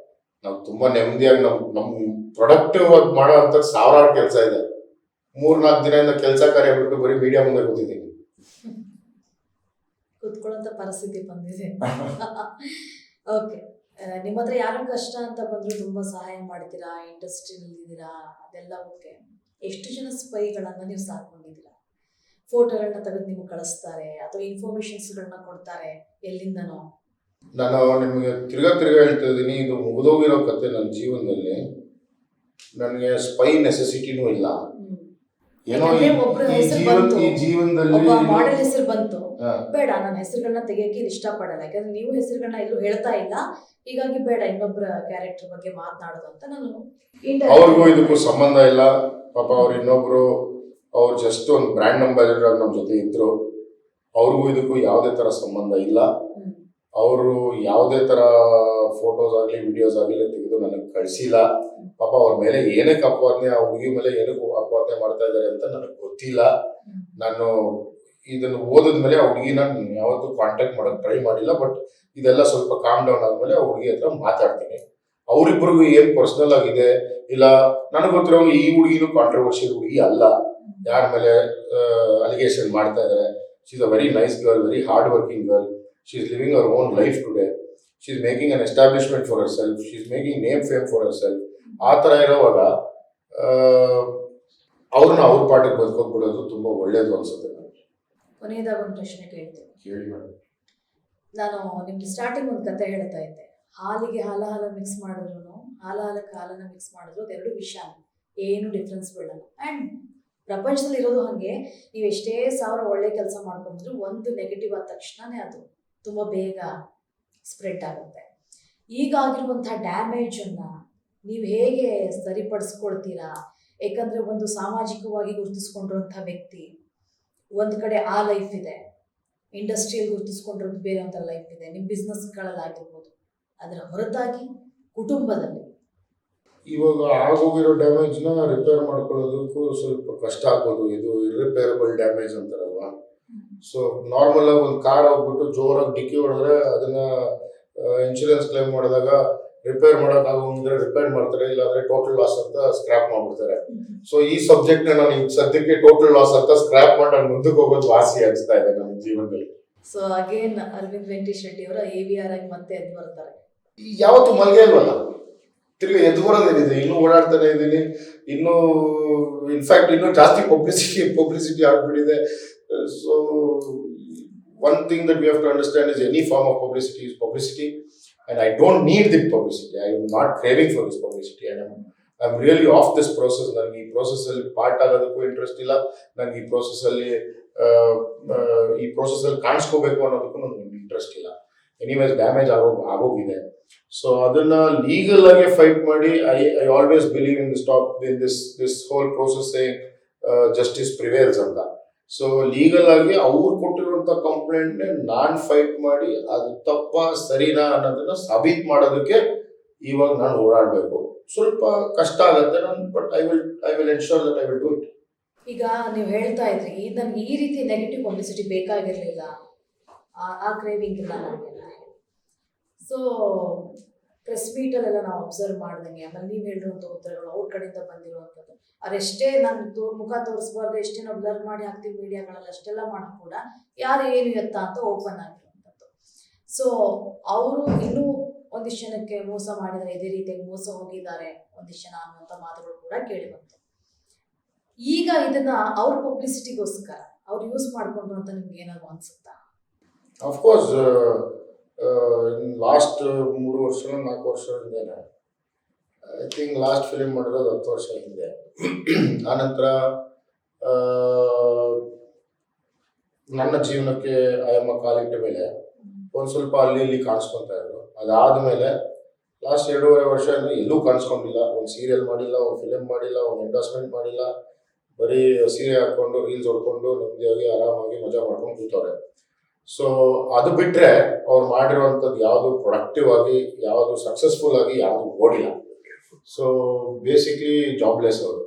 ನಾವು ತುಂಬಾ ನೆಮ್ಮದಿಯಾಗಿ ನಮ್ಮ ಪ್ರೊಡಕ್ಟಿವ್ ಆಗಿ ಮಾಡೋ ಅಂತ 1000 ಕೆಲಸ ಇದೆ. 3-4 ದಿನದಿಂದ ಕೆಲಸ ಕಾರ್ಯ ಬಿಟ್ಟು ಬರೀ ಮೀಡಿಯಾ ಮುಂದೆ ಕೂತಿದ್ದೀನಿ. ಕುತ್ಕೊಳ್ಳೋಂತ ಪರಿಸ್ಥಿತಿ ಬಂದಿದೆ. ಓಕೆ, ನಿಮ್ಮ ಹತ್ರ ಯಾರು ಕಷ್ಟ ಅಂತ ಬಂದ್ರು ತುಂಬಾ ಸಹಾಯ ಮಾಡ್ತೀರಾ, ಇಂಡಸ್ಟ್ರಿನಲ್ಲಿ ಇದ್ದೀರಾ, ಅದೆಲ್ಲ ಓಕೆ. ಎಷ್ಟು ಜನ ಸ್ಪೈಗಳನ್ನ ನೀವು ಸಾಕೊಂಡಿದ್ದೀರಾ? ಫೋಟೋಗಳನ್ನ ತೆಗೆದು ನಿಮ್ಗೆ ಕಳಿಸ್ತಾರೆ ಅಥವಾ ಇನ್ಫಾರ್ಮೇಶನ್ಸ್ಗಳನ್ನ ಕೊಡ್ತಾರೆ ಎಲ್ಲಿಂದನೋ? ನಾನು ನಿಮಗೆ ತಿರ್ಗಾ ಹೇಳ್ತಾ ಇದ್ದೀನಿ, ಇದು ಮುಗಿದೋಗಿರೋ ಕತೆ. ನನ್ನ ಜೀವನದಲ್ಲಿ ನನಗೆ ಸ್ಪೈ ನೆಸೆಸಿಟಿನೂ ಇಲ್ಲ. ಏನೋ ಈ ಜೀವನದಲ್ಲಿ ಮಾಡೆಲ್ ಹೆಸರು ಬಂತು, ಬೇಡ ನನ್ನ ಹೆಸರುಗಳನ್ನ ತೆಗಿಯಕ್ಕೆ ಇಷ್ಟಪಡಲ್ಲ, ಯಾಕಂದ್ರೆ ನೀವು ಹೆಸರುಗಳನ್ನ ಎಲ್ಲೂ ಹೇಳ್ತಾ ಇಲ್ಲ, ಹೀಗಾಗಿ ಬೇಡ ಇನ್ನೊಬ್ಬರ ಕ್ಯಾರೆಕ್ಟರ್ ಬಗ್ಗೆ ಮಾತನಾಡೋದು ಅಂತ ನಾನು. ಅವ್ರಿಗೂ ಇದಕ್ಕೂ ಸಂಬಂಧ ಇಲ್ಲ ಪಾಪ. ಅವ್ರು ಇನ್ನೊಬ್ರು, ಅವ್ರು ಜಸ್ಟ್ ಒಂದು ಬ್ರ್ಯಾಂಡ್ ಅಂಬಾಸಿಡರ್ ಆಗಿ ನಮ್ಮ ಜೊತೆ ಇದ್ರು. ಅವ್ರಿಗೂ ಇದಕ್ಕೂ ಯಾವುದೇ ತರ ಸಂಬಂಧ ಇಲ್ಲ. ಅವರು ಯಾವುದೇ ತರ ಫೋಟೋಸ್ ಆಗಲಿ ವಿಡಿಯೋಸ್ ಆಗಲಿ ತೆಗೆದು ನನಗೆ ಕಳಿಸಿಲ್ಲ. ಪಾಪ ಅವ್ರ ಮೇಲೆ ಏನಕ್ಕೆ ಅಪವಾದನೆ, ಆ ಹುಡುಗಿ ಮೇಲೆ ಏನಕ್ಕೆ ಅಪವಾದನೆ ಮಾಡ್ತಾ ಇದ್ದಾರೆ ಅಂತ ನನಗೆ ಗೊತ್ತಿಲ್ಲ. ನಾನು ಇದನ್ನು ಓದಿದ್ಮೇಲೆ ಆ ಹುಡುಗಿನ ಯಾವತ್ತೂ ಕಾಂಟ್ಯಾಕ್ಟ್ ಮಾಡೋಕೆ ಟ್ರೈ ಮಾಡಿಲ್ಲ. ಬಟ್ ಇದೆಲ್ಲ ಸ್ವಲ್ಪ ಕಾಮ್ ಡೌನ್ ಆದ್ಮೇಲೆ ಆ ಹುಡುಗಿ ಹತ್ರ ಮಾತಾಡ್ತೀನಿ. ಅವರಿಬ್ಬರಿಗೂ ಏನ್ ಪರ್ಸನಲ್ ಆಗಿದೆ ಇಲ್ಲ ನನಗೆ ಗೊತ್ತಿರೋ ಈ ಹುಡುಗಿನೂ ಕಾಂಟ್ರವರ್ಷಿಯಲ್ ಹುಡುಗಿ ಅಲ್ಲ, ಯಾರ ಮೇಲೆ ಅಲಿಗೇಷನ್ ಮಾಡ್ತಾ ಇದ್ದಾರೆ. She is a very nice girl, very hard working girl. She is living our own life today. She is making an establishment for her self. She is making name fame for her self. ಆ ಥರ ಇರೋವಾಗ ಅವ್ರನ್ನ ಅವ್ರ ಪಾಠಕ್ಕೆ ಬದುಕೋಗ್ಬಿಡೋದು ತುಂಬ ಒಳ್ಳೇದು ಅನ್ಸುತ್ತೆ. ಕೊನೆಯದಾಗ ಒಂದು ಪ್ರಶ್ನೆ ಕೇಳ್ತೀನಿ. ಹೇಳಿ ಮೇಡಮ್. ನಾನು ನಿಮ್ಗೆ ಸ್ಟಾರ್ಟಿಂಗ್ ಒಂದು ಕತೆ ಹೇಳ್ತಾ ಇದ್ದೆ. ಹಾಲಿಗೆ ಹಾಲ ಮಿಕ್ಸ್ ಮಾಡಿದ್ರು, ಹಾಲಕ್ಕೆ ಹಾಲನ್ನ ಮಿಕ್ಸ್ ಮಾಡಿದ್ರು ಅದೆರಡು ವಿಷ, ಏನು ಡಿಫ್ರೆನ್ಸ್ ಬೀಳಲ್ಲ. ಆ್ಯಂಡ್ ಪ್ರಪಂಚದಲ್ಲಿ ಇರೋದು ಹಾಗೆ, ನೀವು ಎಷ್ಟೇ ಸಾವಿರ ಒಳ್ಳೆ ಕೆಲಸ ಮಾಡ್ಕೊಂಡ್ರು ಒಂದು ನೆಗೆಟಿವ್ ಆದ ತಕ್ಷಣನೇ ಅದು ತುಂಬ ಬೇಗ ಸ್ಪ್ರೆಡ್ ಆಗುತ್ತೆ. ಈಗಾಗಿರುವಂತಹ ಡ್ಯಾಮೇಜನ್ನು ನೀವು ಹೇಗೆ ಸರಿಪಡಿಸ್ಕೊಳ್ತೀರಾ? ಯಾಕಂದರೆ ಒಂದು ಸಾಮಾಜಿಕವಾಗಿ ಗುರುತಿಸ್ಕೊಂಡಿರುವಂಥ ವ್ಯಕ್ತಿ ಒಂದು ಕಡೆ ಆ ಲೈಫ್ ಇದೆ, ಇಂಡಸ್ಟ್ರಿಯಲ್ಲಿ ಗುರುತಿಸ್ಕೊಂಡಿರೋದು ಬೇರೆ ಒಂಥರ ಲೈಫ್ ಇದೆ, ನಿಮ್ಮ ಬಿಸ್ನೆಸ್ಗಳಲ್ಲಾಗಿರ್ಬೋದು. ಅದರ ಹೊರತಾಗಿ ಕುಟುಂಬದಲ್ಲಿ ಇವಾಗ ಆಗೋಗಿರೋ ಡ್ಯಾಮೇಜ್ನ ರಿಪೇರ್ ಮಾಡ್ಕೊಳ್ಳೋದಕ್ಕೂ ಸ್ವಲ್ಪ ಕಷ್ಟ ಆಗ್ಬೋದು. ಇದು ಇರ್ರಿಪೇರಬಲ್ ಡ್ಯಾಮೇಜ್ ಅಂತಾರಲ್ವಾ. ಸೊ ನಾರ್ಮಲ್ ಆಗಿ ಒಂದು ಕಾರ್ ಹೋಗ್ಬಿಟ್ಟು ಜೋರಾಗಿ ಡಿಕ್ಕಿ ಹೊಡೆದ್ರೆ ಅದನ್ನ ಇನ್ಶೂರೆನ್ಸ್ ಕ್ಲೈಮ್ ಮಾಡಿದಾಗ ರಿಪೇರ್ ಮಾಡೋಕ್ಕಾಗೋಂಗಿದ್ರೆ ರಿಪೇರ್ ಮಾಡ್ತಾರೆ, ಇಲ್ಲಾಂದ್ರೆ ಟೋಟಲ್ ಲಾಸ್ ಅಂತ ಸ್ಕ್ರಾಪ್ ಮಾಡ್ಬಿಡ್ತಾರೆ. ಸೊ ಈ ಸಬ್ಜೆಕ್ಟ್ ನ ನಾನು ಸದ್ಯಕ್ಕೆ ಟೋಟಲ್ ಲಾಸ್ ಅಂತ ಸ್ಕ್ರಾಪ್ ಮಾಡಿ ನಾನು ಮುಂದಕ್ಕೆ ಹೋಗೋದು ವಾಸಿ ಅನಿಸ್ತಾ ಇದೆ ನನ್ನ ಜೀವನದಲ್ಲಿ. ಸೊ ಅಗೇನ್ ಅರವಿಂದ್ ವೆಂಕಟೇಶ್ ರೆಡ್ಡಿ ಅವರ AVR ಆಗಿ ಮತ್ತೆ ಎದ್ದು ಬರ್ತಾರೆ. ಯಾವತ್ತು ಮಲ್ಗೆ ಇಲ್ವಲ್ಲ, ತಿರ್ಗಿ ಎದ್ದು ಬರೋದೇನಿದೆ, ಇನ್ನೂ ಓಡಾಡ್ತಾನೆ ಇದ್ದೀನಿ. ಇನ್ನೂ ಇನ್ಫ್ಯಾಕ್ಟ್ ಇನ್ನೂ ಜಾಸ್ತಿ ಪಬ್ಲಿಸಿಟಿ ಆಗ್ಬಿಟ್ಟಿದೆ. So one thing that we have to understand is any form of publicity is publicity. And I don't need the publicity. I am not craving for this publicity. And I'm really off this process. ನನಗೆ ಈ process-ಅಲ್ಲಿ part ಆಗೋದಕ್ಕೂ interest ಇಲ್ಲ. ನನಗೆ ಈ process-ಅಲ್ಲಿ ಕಾಣಿಸ್ಕೋಬೇಕು ಅನ್ನೋದಕ್ಕೂ ನನಗೆ interest ಇಲ್ಲ. Anyways damage ಆಗೋಗಿದೆ. So ಅದನ್ನ legal ಆಗಿ ಫೈಟ್ ಮಾಡಿ I always believe in this whole process saying justice prevails ಅಂತ. ಸೊ ಲೀಗಲ್ ಆಗಿ ಅವ್ರು ಕೊಟ್ಟಿರುವಂತ ಕಂಪ್ಲೇಂಟ್ ನಾನ್ ಫೈಟ್ ಮಾಡಿ ಅದು ತಪ್ಪ ಸರಿನಾ ಅನ್ನೋದನ್ನ ಸಾಬೀತ್ ಮಾಡೋದಕ್ಕೆ ಇವಾಗ ನಾನು ಓಡಾಡಬೇಕು. ಸ್ವಲ್ಪ ಕಷ್ಟ ಆಗತ್ತೆ ನಾನು, but I will ensure that I will do it. ಈಗ ನೀವು ಹೇಳ್ತಾ ಇದ್ರಿ ನನ್ಗೆ ಈ ರೀತಿ ನೆಗೆಟಿವ್ ಪಬ್ಲಿಸಿಟಿ ಬೇಕಾಗಿರ್ಲಿಲ್ಲ, ಆ ಕ್ರೇವಿಂಗ್ ಇಲ್ಲ ನನಗೆ. ಸೊ ಪ್ರೆಸ್ ಮೀಟಲ್ಲೆಲ್ಲ ನಾವು ಅಬ್ಸರ್ವ್ ಮಾಡ್ದಂಗೆ, ಆಮೇಲೆ ನೀವು ಹೇಳಿರುವಂಥ ಉತ್ತರಗಳು ಅವ್ರ ಕಡೆಯಿಂದ ಬಂದಿರುವಂಥದ್ದು, ಅದೆಷ್ಟೇ ನಾನು ಮುಖ ತೋರಿಸ್ಬಾರ್ದು, ಎಷ್ಟೇ ನಾವು ಬ್ಲರ್ ಮಾಡಿ ಹಾಕ್ತೀವಿ ಮೀಡಿಯಾಗಳಲ್ಲಿ, ಅಷ್ಟೆಲ್ಲ ಮಾಡಿ ಕೂಡ ಯಾರು ಏನು ಎತ್ತ ಅಂತ ಓಪನ್ ಆಗಿರುವಂಥದ್ದು. ಸೊ ಅವರು ಇನ್ನೂ ಒಂದಿಷ್ಟು ಜನಕ್ಕೆ ಮೋಸ ಮಾಡಿದರೆ, ಇದೇ ರೀತಿಯಾಗಿ ಮೋಸ ಹೋಗಿದ್ದಾರೆ ಒಂದಿಷ್ಟು ಜನ ಅನ್ನುವಂಥ ಮಾತುಗಳು ಕೂಡ ಕೇಳಿ ಬಂತು. ಈಗ ಇದನ್ನ ಅವ್ರ ಪಬ್ಲಿಸಿಟಿಗೋಸ್ಕರ ಅವ್ರು ಯೂಸ್ ಮಾಡ್ಕೊಂಡ್ರು ಅಂತ ನಿಮ್ಗೆ ಏನಾದ್ರು ಅನ್ಸುತ್ತಾ? ಅಫ್ಕೋರ್ಸ್ ಲಾಸ್ಟ್ 3 ವರ್ಷ 4 ವರ್ಷ ಹಿಂದೆ, ಐ ಥಿಂಕ್ ಲಾಸ್ಟ್ ಫಿಲಿಮ್ ಮಾಡಿರೋದು 10 ವರ್ಷ ಹಿಂದೆ. ಆನಂತರ ನನ್ನ ಜೀವನಕ್ಕೆ ಆಯಮ್ಮ ಕಾಲಿಟ್ಟ ಮೇಲೆ ಒಂದು ಸ್ವಲ್ಪ ಅಲ್ಲಿ ಇಲ್ಲಿ ಕಾಣಿಸ್ಕೊತಾ ಇದ್ರು. ಅದಾದಮೇಲೆ ಲಾಸ್ಟ್ 2.5 ವರ್ಷ ಎಲ್ಲೂ ಕಾಣಿಸ್ಕೊಂಡಿಲ್ಲ. ಒಂದು ಸೀರಿಯಲ್ ಮಾಡಿಲ್ಲ, ಒಂದು ಫಿಲಿಮ್ ಮಾಡಿಲ್ಲ, ಒಂದು ಎಂಡೋರ್ಸ್ಮೆಂಟ್ ಮಾಡಿಲ್ಲ. ಬರೀ ಸೀರೆ ಹಾಕ್ಕೊಂಡು ರೀಲ್ಸ್ ಹೊಡ್ಕೊಂಡು ನೆಮ್ಮದಿಯಾಗಿ ಆರಾಮಾಗಿ ಮಜಾ ಮಾಡ್ಕೊಂಡು ಕೂತವ್ರೆ. ಸೊ ಅದು ಬಿಟ್ಟರೆ ಅವ್ರು ಮಾಡಿರುವಂಥದ್ದು ಯಾವುದು ಪ್ರೊಡಕ್ಟಿವ್ ಆಗಿ, ಯಾವುದು ಸಕ್ಸಸ್ಫುಲ್ ಆಗಿ ಯಾವುದು ಓಡಿಲ್ಲ. ಸೊ ಬೇಸಿಕ್ಲಿ ಜಾಬ್ಲೆಸ್ ಅವರು.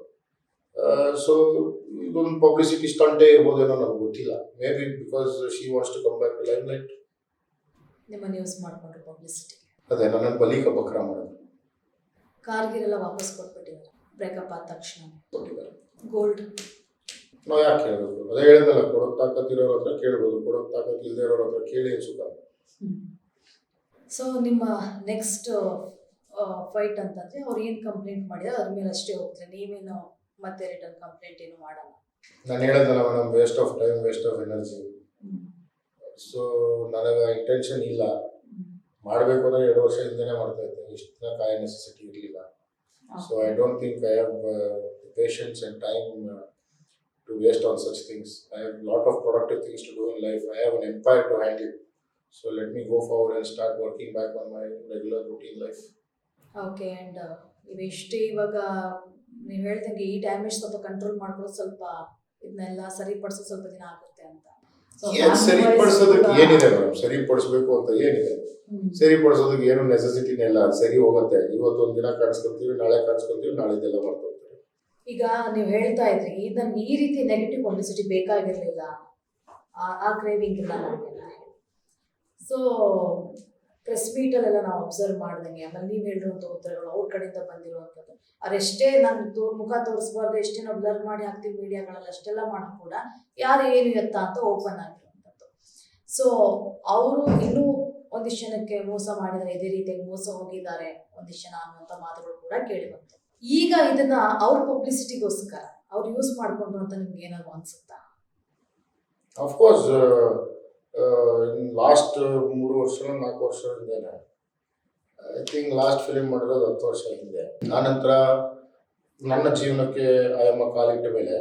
ಸೊ ಇದೊಂದು ಪಬ್ಲಿಸಿಟಿ ಸ್ಟಂಟೇ ಇರ್ಬೋದೇನೋ ನನಗೆ ಗೊತ್ತಿಲ್ಲ. Maybe because she wants to come back to limelight. ನಿಮ್ಮನ್ನು ಯೂಸ್ ಮಾಡಿಕೊಂಡ್ರು ಪಬ್ಲಿಸಿಟಿ. ಅದೇ ನನ್ನನ್ನು ಬಲಿಕ ಬಕ್ರ ಮಾಡೋದು. ಕಾರ್ಗಿರೆಲ್ಲ ವಾಪಸ್ ಕೊಟ್ಬಿಟ್ಟಿದ್ದಾರೆ ಬ್ರೇಕಪ್ ಆದ ತಕ್ಷಣ. ಕೊಟ್ಟಿದ್ದಾರೆ. ಗೋಲ್ಡ್ ನಾವು ಯಾಕೆ ಕೇಳಬೇಕು? ಅದೇ ಹೇಳಿದಲ್ಲ, ಕೊಡೋಕೆ ತಾಕತ್ತಿರೋರ ಹತ್ರ ಕೇಳ್ಬೋದು, ಕೊಡೋಕೆ ತಾಕತ್ತು ಇಲ್ಲದೆ ಇರೋರ ಹತ್ರ ಕೇಳಿ ಸುಖ. ಸೊ ನಿಮ್ಮ ನೆಕ್ಸ್ಟ್ ಫೈಟ್ ಅಂತಂದ್ರೆ ಅವ್ರು ಏನು ಕಂಪ್ಲೇಂಟ್ ಮಾಡಿದ್ರೆ ಅದ್ರ ಮೇಲೆ ಅಷ್ಟೇ ಹೋಗ್ತಾರೆ, ನೀವೇನು ಮತ್ತೆ ರಿಟರ್ನ್ ಕಂಪ್ಲೇಂಟ್ ಏನು ಮಾಡಲ್ಲ? ನಾನು ಹೇಳಿದ್ನಲ್ಲ madam, waste of time, waste of energy. So ನನಗೆ ಇಂಟೆನ್ಷನ್ ಇಲ್ಲ. ಮಾಡಬೇಕು ಅಂದರೆ 2 ವರ್ಷ ಹಿಂದೆನೇ ಮಾಡ್ತಾ ಇದ್ದೆ. ಇಷ್ಟನ್ನ ಕಾಯ ನೆಸೆಸಿಟಿ ಇರಲಿಲ್ಲ. So I don't think I have patience and time to waste on such things. I have a lot of productive things to do in life. I have an empire to handle. So let me go forward and start working back on my regular routine life. Okay. And ಇವೆಷ್ಟೇ ಇವಾಗ ನೀವು ಹೇಳ್ದಂಗೆ ಈ damage ಸ್ವಲ್ಪ control ಮಾಡ್ಕೊಳ್ಳೋದು, ಸ್ವಲ್ಪ ಇದನ್ನೆಲ್ಲ ಸರಿಪಡಿಸೋದು ಸ್ವಲ್ಪ ದಿನ ಆಗುತ್ತೆ ಅಂತ. ಸರಿಪಡಿಸೋದಕ್ಕೆ ಏನಿದೆ ಮೇಡಮ್? ಸರಿಪಡಿಸ್ಬೇಕು ಅಂತ ಏನಿದೆ? ಸರಿಪಡಿಸೋದಕ್ಕೆ ಏನು ನೆಸೆಸಿಟಿನೇ ಇಲ್ಲ. ಸರಿ ಹೋಗುತ್ತೆ. ಇವತ್ತೊಂದು ದಿನ ಕಾಣಿಸ್ಕೊತೀವಿ, ನಾಳೆ ಕಾಣಿಸ್ಕೊತೀವಿ, ನಾಳೆದೆಲ್ಲ ಮಾಡ್ಕೊತೀವಿ. ಈಗ ನೀವು ಹೇಳ್ತಾ ಇದ್ರಿ ನನ್ಗೆ ಈ ರೀತಿ ನೆಗೆಟಿವ್ ಪಬ್ಲಿಸಿಟಿ ಬೇಕಾಗಿರ್ಲಿಲ್ಲ, ಆ ಕ್ರೇವಿಂಗ್ ಇಲ್ಲ ನನಗೆ. ಸೊ ಪ್ರೆಸ್ ಮೀಟಲ್ಲೆಲ್ಲ ನಾವು ಅಬ್ಸರ್ವ್ ಮಾಡ್ದಂಗೆ, ಆಮೇಲೆ ನೀವು ಹೇಳಿರುವಂಥ ಉತ್ತರಗಳು ಅವ್ರ ಕಡೆಯಿಂದ ಬಂದಿರುವಂಥದ್ದು, ಅವರೆಷ್ಟೇ ನಾನು ಮುಖ ತೋರಿಸ್ಬಾರ್ದು, ಎಷ್ಟೇ ನಾವು ಬ್ಲರ್ ಮಾಡಿ ಹಾಕ್ತೀವಿ ಮೀಡಿಯಾಗಳಲ್ಲಿ, ಅಷ್ಟೆಲ್ಲ ಮಾಡಿ ಕೂಡ ಯಾರು ಏನು ಎತ್ತ ಅಂತ ಓಪನ್ ಆಗಿರುವಂಥದ್ದು. ಸೊ ಅವರು ಇನ್ನೂ ಒಂದಿಷ್ಟು ಜನಕ್ಕೆ ಮೋಸ ಮಾಡಿದರೆ, ಇದೇ ರೀತಿಯಾಗಿ ಮೋಸ ಹೋಗಿದ್ದಾರೆ ಒಂದಿಷ್ಟು ಜನ ಅನ್ನುವಂಥ ಮಾತುಗಳು ಕೂಡ ಕೇಳಿ ಬಂತು. ಈಗ ಇದನ್ನ ಅವ್ರ ಪಬ್ಲಿಸಿಟಿಗೋಸ್ಕರ ಅವ್ರು ಯೂಸ್ ಮಾಡ್ಕೊಂಡ್ರು ಅಂತ ನಿಮ್ಗೆ ಏನಾದ್ರು ಅನ್ಸುತ್ತಾ? ಅಫ್ಕೋರ್ಸ್ ಲಾಸ್ಟ್ 3 ವರ್ಷ 4 ವರ್ಷದಿಂದನೇ, ಐ ಥಿಂಕ್ ಲಾಸ್ಟ್ ಫಿಲಿಮ್ ಮಾಡಿರೋದು 10 ವರ್ಷ ಹಿಂದೆ. ಆನಂತರ ನನ್ನ ಜೀವನಕ್ಕೆ ಆಯಮ್ಮ ಕಾಲಿಟ್ಟ ಮೇಲೆ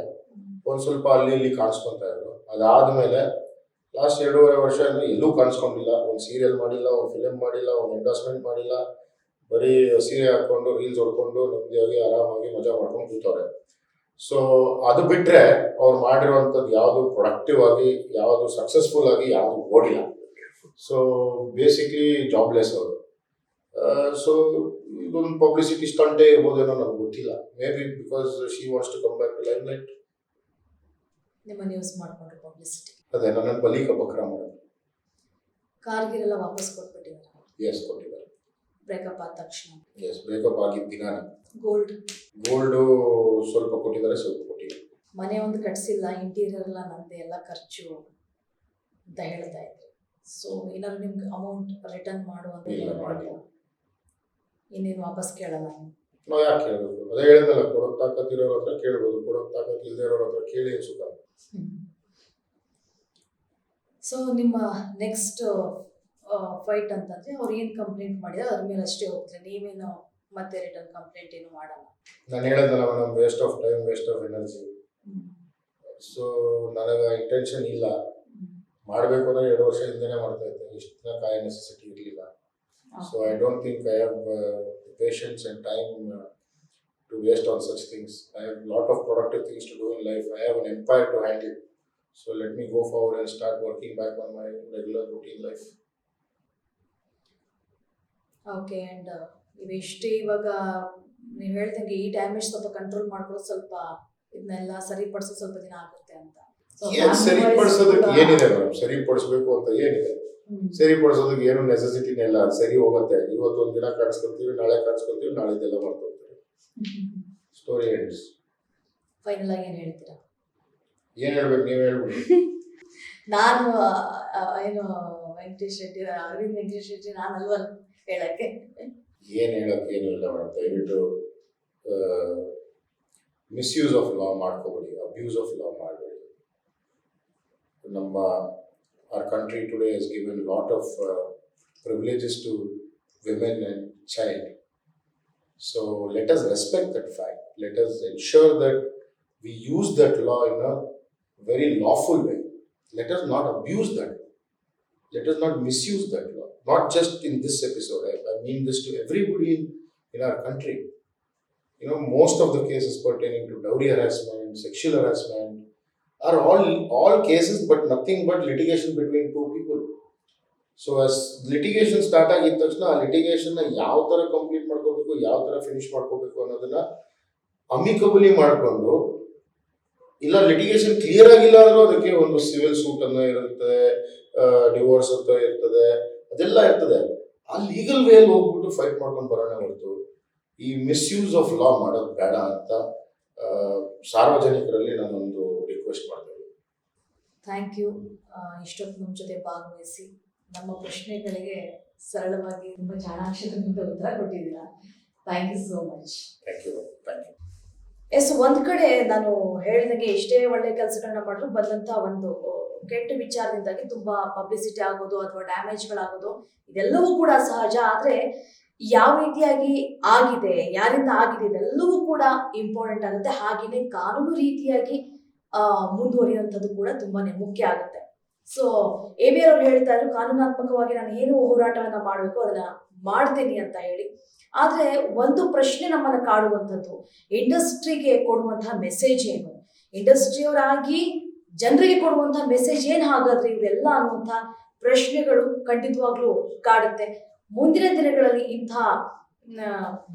ಒಂದು ಸ್ವಲ್ಪ ಅಲ್ಲಿ ಇಲ್ಲಿ ಕಾಣಿಸ್ಕೊತಾ ಇದ್ರು. ಅದಾದಮೇಲೆ ಲಾಸ್ಟ್ 2.5 ವರ್ಷ ಎಲ್ಲೂ ಕಾಣಿಸ್ಕೊಂಡಿಲ್ಲ. ಒಂದು ಸೀರಿಯಲ್ ಮಾಡಿಲ್ಲ, ಒಂದು ಫಿಲಿಮ್ ಮಾಡಿಲ್ಲ, ಒಂದು ಎಂಡೋರ್ಸ್ಮೆಂಟ್ ಮಾಡಿಲ್ಲ. ಬರೀ ಸೀರೆ ಹಾಕ್ಕೊಂಡು ರೀಲ್ಸ್ ಹೊಡ್ಕೊಂಡು ನೆಮ್ಮದಿಯಾಗಿ ಆರಾಮಾಗಿ ಮಜಾ ಮಾಡ್ಕೊಂಡು ಕೂತವ್ರೆ. ಸೊ ಅದು ಬಿಟ್ಟರೆ ಅವ್ರು ಮಾಡಿರುವಂಥದ್ದು ಯಾವುದು ಪ್ರೊಡಕ್ಟಿವ್ ಆಗಿ, ಯಾವುದು ಸಕ್ಸಸ್ಫುಲ್ ಆಗಿ ಯಾವುದು ಓಡಿಲ್ಲ. ಸೊ ಬೇಸಿಕ್ಲಿ ಜಾಬ್ಲೆಸ್ ಅವರು. ಸೊ ಇದೊಂದು ಪಬ್ಲಿಸಿಟಿ ಸ್ಟಂಟೇ ಇರ್ಬೋದೇನೋ ನನಗೆ ಗೊತ್ತಿಲ್ಲ. Maybe because she wants to come back to limelight. ನಿಮ್ಮನ್ನು ಯೂಸ್ ಮಾಡ್ಕೊಂಡ್ರು ಪಬ್ಲಿಸಿಟಿ. ಅದೇ ನನ್ನನ್ನು ಬಲಿ ಬಕ್ರ ಮಾಡೋದು. ಕಾರ್ಗಿರೆಲ್ಲ ವಾಪಸ್ ಕೊಟ್ಬಿಟ್ಟಿದ್ದಾರೆ. ಎಸ್, ಕೊಟ್ಟಿದ್ದಾರೆ. ಬ್ರೇಕಪ್ ಆದ ತಕ್ಷಣ. ಎಸ್, ಬ್ರೇಕಪ್ ಆಗಿದ್ದ ದಿನಾನೇ. ಗೋಲ್ಡು ಸ್ವಲ್ಪ ಕೊಟ್ಟಿದ್ದಾರೆ, ಸ್ವಲ್ಪ ಕೊಟ್ಟಿದ್ದಾರೆ. ಮನೆ ಒಂದು ಕಟ್ಸಿಲ್ಲ, ಇಂಟೀರಿಯರ್ ಎಲ್ಲ ನಂದೆ, ಎಲ್ಲ ಖರ್ಚು ಅಂತ ಹೇಳ್ತಾ ಇದ್ರು. ಸೊ ಏನಾದ್ರು ನಿಮ್ಗೆ ಅಮೌಂಟ್ ರಿಟರ್ನ್ ಮಾಡುವಂತ ಇನ್ನೇನು ವಾಪಸ್ ಕೇಳಲ್ಲ? ನಾವು ಯಾಕೆ ಕೇಳಬೇಕು? ಅದೇ ಹೇಳಿದಲ್ಲ, ಕೊಡೋಕ್ ತಾಕತ್ತಿರೋರ ಹತ್ರ ಕೇಳ್ಬೋದು, ಕೊಡೋಕ್ ತಾಕತ್ ಇಲ್ಲದೆ ಇರೋರ ಹತ್ರ ಕೇಳಿ ಸುಖ. ಸೊ ನಿಮ್ಮ ನೆಕ್ಸ್ಟ್ ಫೈಟ್ ಅಂತಂದ್ರೆ ಅವ್ರು ಏನು ಕಂಪ್ಲೇಂಟ್ ಮಾಡಿದ್ರೆ ಅದ್ರ ಮೇಲೆ ಅಷ್ಟೇ ಹೋಗ್ತಾರೆ, ನೀವೇನು ಮತ್ತೆ ರಿಟರ್ನ್ ಕಂಪ್ಲೇಂಟ್ ಏನು ಮಾಡಲ್ಲ? ನಾನು ಹೇಳಿದ್ನಲ್ಲ madam, waste of time, waste of energy. So ನನಗೆ ಇಂಟೆನ್ಷನ್ ಇಲ್ಲ. ಮಾಡಬೇಕು ಅಂದ್ರೆ 2 ವರ್ಷ ಹಿಂದೆನೇ ಮಾಡ್ತಾ ಇದ್ದೆ. ಇಷ್ಟು ದಿನ ಕಾಯೋ ನೆಸೆಸಿಟಿ ಇರಲಿಲ್ಲ. So I don't think I have patience and time to waste on such things. I have lot of productive things to do in life. I have an empire to handle. So let me go forward and start working back on my regular routine life. Okay. And ಇವೆಷ್ಟೇ ಇವಾಗ ನೀವು ಹೇಳ್ದಂಗೆ ಈ damage ಸ್ವಲ್ಪ control ಮಾಡ್ಕೊಳ್ಳೋದು, ಸ್ವಲ್ಪ ಇದನ್ನೆಲ್ಲ ಸರಿಪಡಿಸೋದು ಸ್ವಲ್ಪ ದಿನ ಆಗುತ್ತೆ ಅಂತ. ಸರಿಪಡಿಸೋದಕ್ಕೆ ಏನಿದೆ ಮೇಡಮ್? ಸರಿಪಡಿಸ್ಬೇಕು ಅಂತ ಏನಿದೆ? ಸರಿಪಡಿಸೋದಕ್ಕೆ ಏನು ನೆಸೆಸಿಟಿನೇ ಇಲ್ಲ. ಅದು ಸರಿ ಹೋಗುತ್ತೆ. ಇವತ್ತು ಒಂದು ದಿನ ಕಾಣಿಸ್ಕೊತೀವಿ, ನಾಳೆ ಕಾಣಿಸ್ಕೊತೀವಿ, ನಾಳೆದೆಲ್ಲ ಮಾಡ್ಕೊಳ್ತೀವಿ. Story ends. ಫೈನಲ್ ಆಗಿ ಏನು ಹೇಳ್ತೀರಾ? ಏನು ಹೇಳ್ಬೇಕು? ನೀವು ಹೇಳ್ಬಿಡಿ. ನಾನು ಏನು ವೆಂಕಟೇಶ್ ರೆಡ್ಡಿ, ಅರವಿಂದ್ ವೆಂಕಟೇಶ್ ರೆಡ್ಡಿ ನಾನಲ್ವ ಹೇಳಕ್ಕೆ? ಏನು ಹೇಳಕ್ಕೆ ಏನೂ ಇಲ್ಲ ಮೇಡಮ್. ದಯವಿಟ್ಟು ಮಿಸ್ಯೂಸ್ ಆಫ್ ಲಾ ಮಾಡ್ಕೋಬೇಡಿ, ಅಬ್ಯೂಸ್ ಆಫ್ ಲಾ ಮಾಡಬೇಡಿ. ನಮ್ಮ our country today has given a lot of privileges to women and child. So let us respect that fact. Let us ensure that we use that law in a very lawful way. Let us not abuse that law. Let us not misuse that law. Not just in this episode. I mean this to everybody in our country. You know, most of the cases pertaining to dowry harassment, sexual harassment are all cases, but nothing but litigation between two people. So as litigation start ಆಗಿದ ತಕ್ಷಣ ಆ ಲಿಟಿಗೇಷನ್ನ ಯಾವ ಥರ complete ಮಾಡ್ಕೋಬೇಕು, ಯಾವ ಥರ finish ಮಾಡ್ಕೋಬೇಕು ಅನ್ನೋದನ್ನ ಅಮಿಕಬಲಿ ಮಾಡಿಕೊಂಡು, ಇಲ್ಲ ಲಿಟಿಗೇಷನ್ ಕ್ಲಿಯರ್ ಆಗಿಲ್ಲ ಅಂದ್ರೂ ಅದಕ್ಕೆ ಒಂದು ಸಿವಿಲ್ ಸೂಟ್ ಅನ್ನೋ ಇರುತ್ತೆ, ಡಿವೋರ್ಸ್ ಅಂತ ಇರ್ತದೆ, ಅದೆಲ್ಲ ಇರ್ತದೆ. ಆ ಲೀಗಲ್ ವೇಲ್ ಹೋಗ್ಬಿಟ್ಟು ಫೈಟ್ ಮಾಡ್ಕೊಂಡು ಬರೋಣ ಹೊರತು ಈ ಮಿಸ್ಯೂಸ್ ಆಫ್ ಲಾ ಮಾಡೋದು ಬೇಡ ಅಂತ ಸಾರ್ವಜನಿಕರಲ್ಲಿ ನಾನೊಂದು ರಿಕ್ವೆಸ್ಟ್ ಮಾಡ್ತೇನೆ. Thank you. ಇಷ್ಟೊತ್ತು ನಮ್ಮ ಜೊತೆ ಭಾಗವಹಿಸಿ ನಮ್ಮ ಪ್ರಶ್ನೆಗಳಿಗೆ ಸರಳವಾಗಿ ತುಂಬ ಚಾಣಾಕ್ಷರದಿಂದ ಉತ್ತರ ಕೊಟ್ಟಿದ್ದೀರಾ. Thank you so much. Thank you. Yes, ಒಂದ್ ಕಡೆ ನಾನು ಹೇಳಿದಂಗೆ ಎಷ್ಟೇ ಒಳ್ಳೆ ಕೆಲಸಗಳನ್ನ ಮಾಡಿದ್ರು ಬಂದಂತ ಒಂದು ಕೆಟ್ಟ ವಿಚಾರದಿಂದಾಗಿ ತುಂಬಾ ಪಬ್ಲಿಸಿಟಿ ಆಗೋದು ಅಥವಾ ಡ್ಯಾಮೇಜ್ಗಳಾಗೋದು ಇದೆಲ್ಲವೂ ಕೂಡ ಸಹಜ. ಆದ್ರೆ ಯಾವ ರೀತಿಯಾಗಿ ಆಗಿದೆ, ಯಾರಿಂದ ಆಗಿದೆ, ಇದೆಲ್ಲವೂ ಕೂಡ ಇಂಪಾರ್ಟೆಂಟ್ ಆಗುತ್ತೆ. ಹಾಗೆಯೇ ಕಾನೂನು ರೀತಿಯಾಗಿ ಮುಂದುವರಿಯುವಂಥದ್ದು ಕೂಡ ತುಂಬಾನೇ ಮುಖ್ಯ ಆಗುತ್ತೆ. ಸೊ ABR ಅವ್ರು ಹೇಳ್ತಾ ಇದ್ರು, ಕಾನೂನಾತ್ಮಕವಾಗಿ ನಾನು ಏನು ಹೋರಾಟವನ್ನ ಮಾಡಬೇಕು ಅದನ್ನ ಮಾಡ್ತೀನಿ ಅಂತ ಹೇಳಿ. ಆದ್ರೆ ಒಂದು ಪ್ರಶ್ನೆ ನಮ್ಮನ್ನ ಕಾಡುವಂಥದ್ದು, ಇಂಡಸ್ಟ್ರಿಗೆ ಕೊಡುವಂತಹ ಮೆಸೇಜ್ ಏನು, ಇಂಡಸ್ಟ್ರಿಯವರಾಗಿ ಜನರಿಗೆ ಕೊಡುವಂತಹ ಮೆಸೇಜ್ ಏನು ಹಾಗಾದ್ರೆ ಇವೆಲ್ಲ ಅನ್ನುವಂತಹ ಪ್ರಶ್ನೆಗಳು ಖಂಡಿತವಾಗ್ಲೂ ಕಾಡುತ್ತೆ. ಮುಂದಿನ ದಿನಗಳಲ್ಲಿ ಇಂತಹ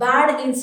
ಬ್ಯಾಡ್ ಇನ್ಸಿಡೆಂಟ್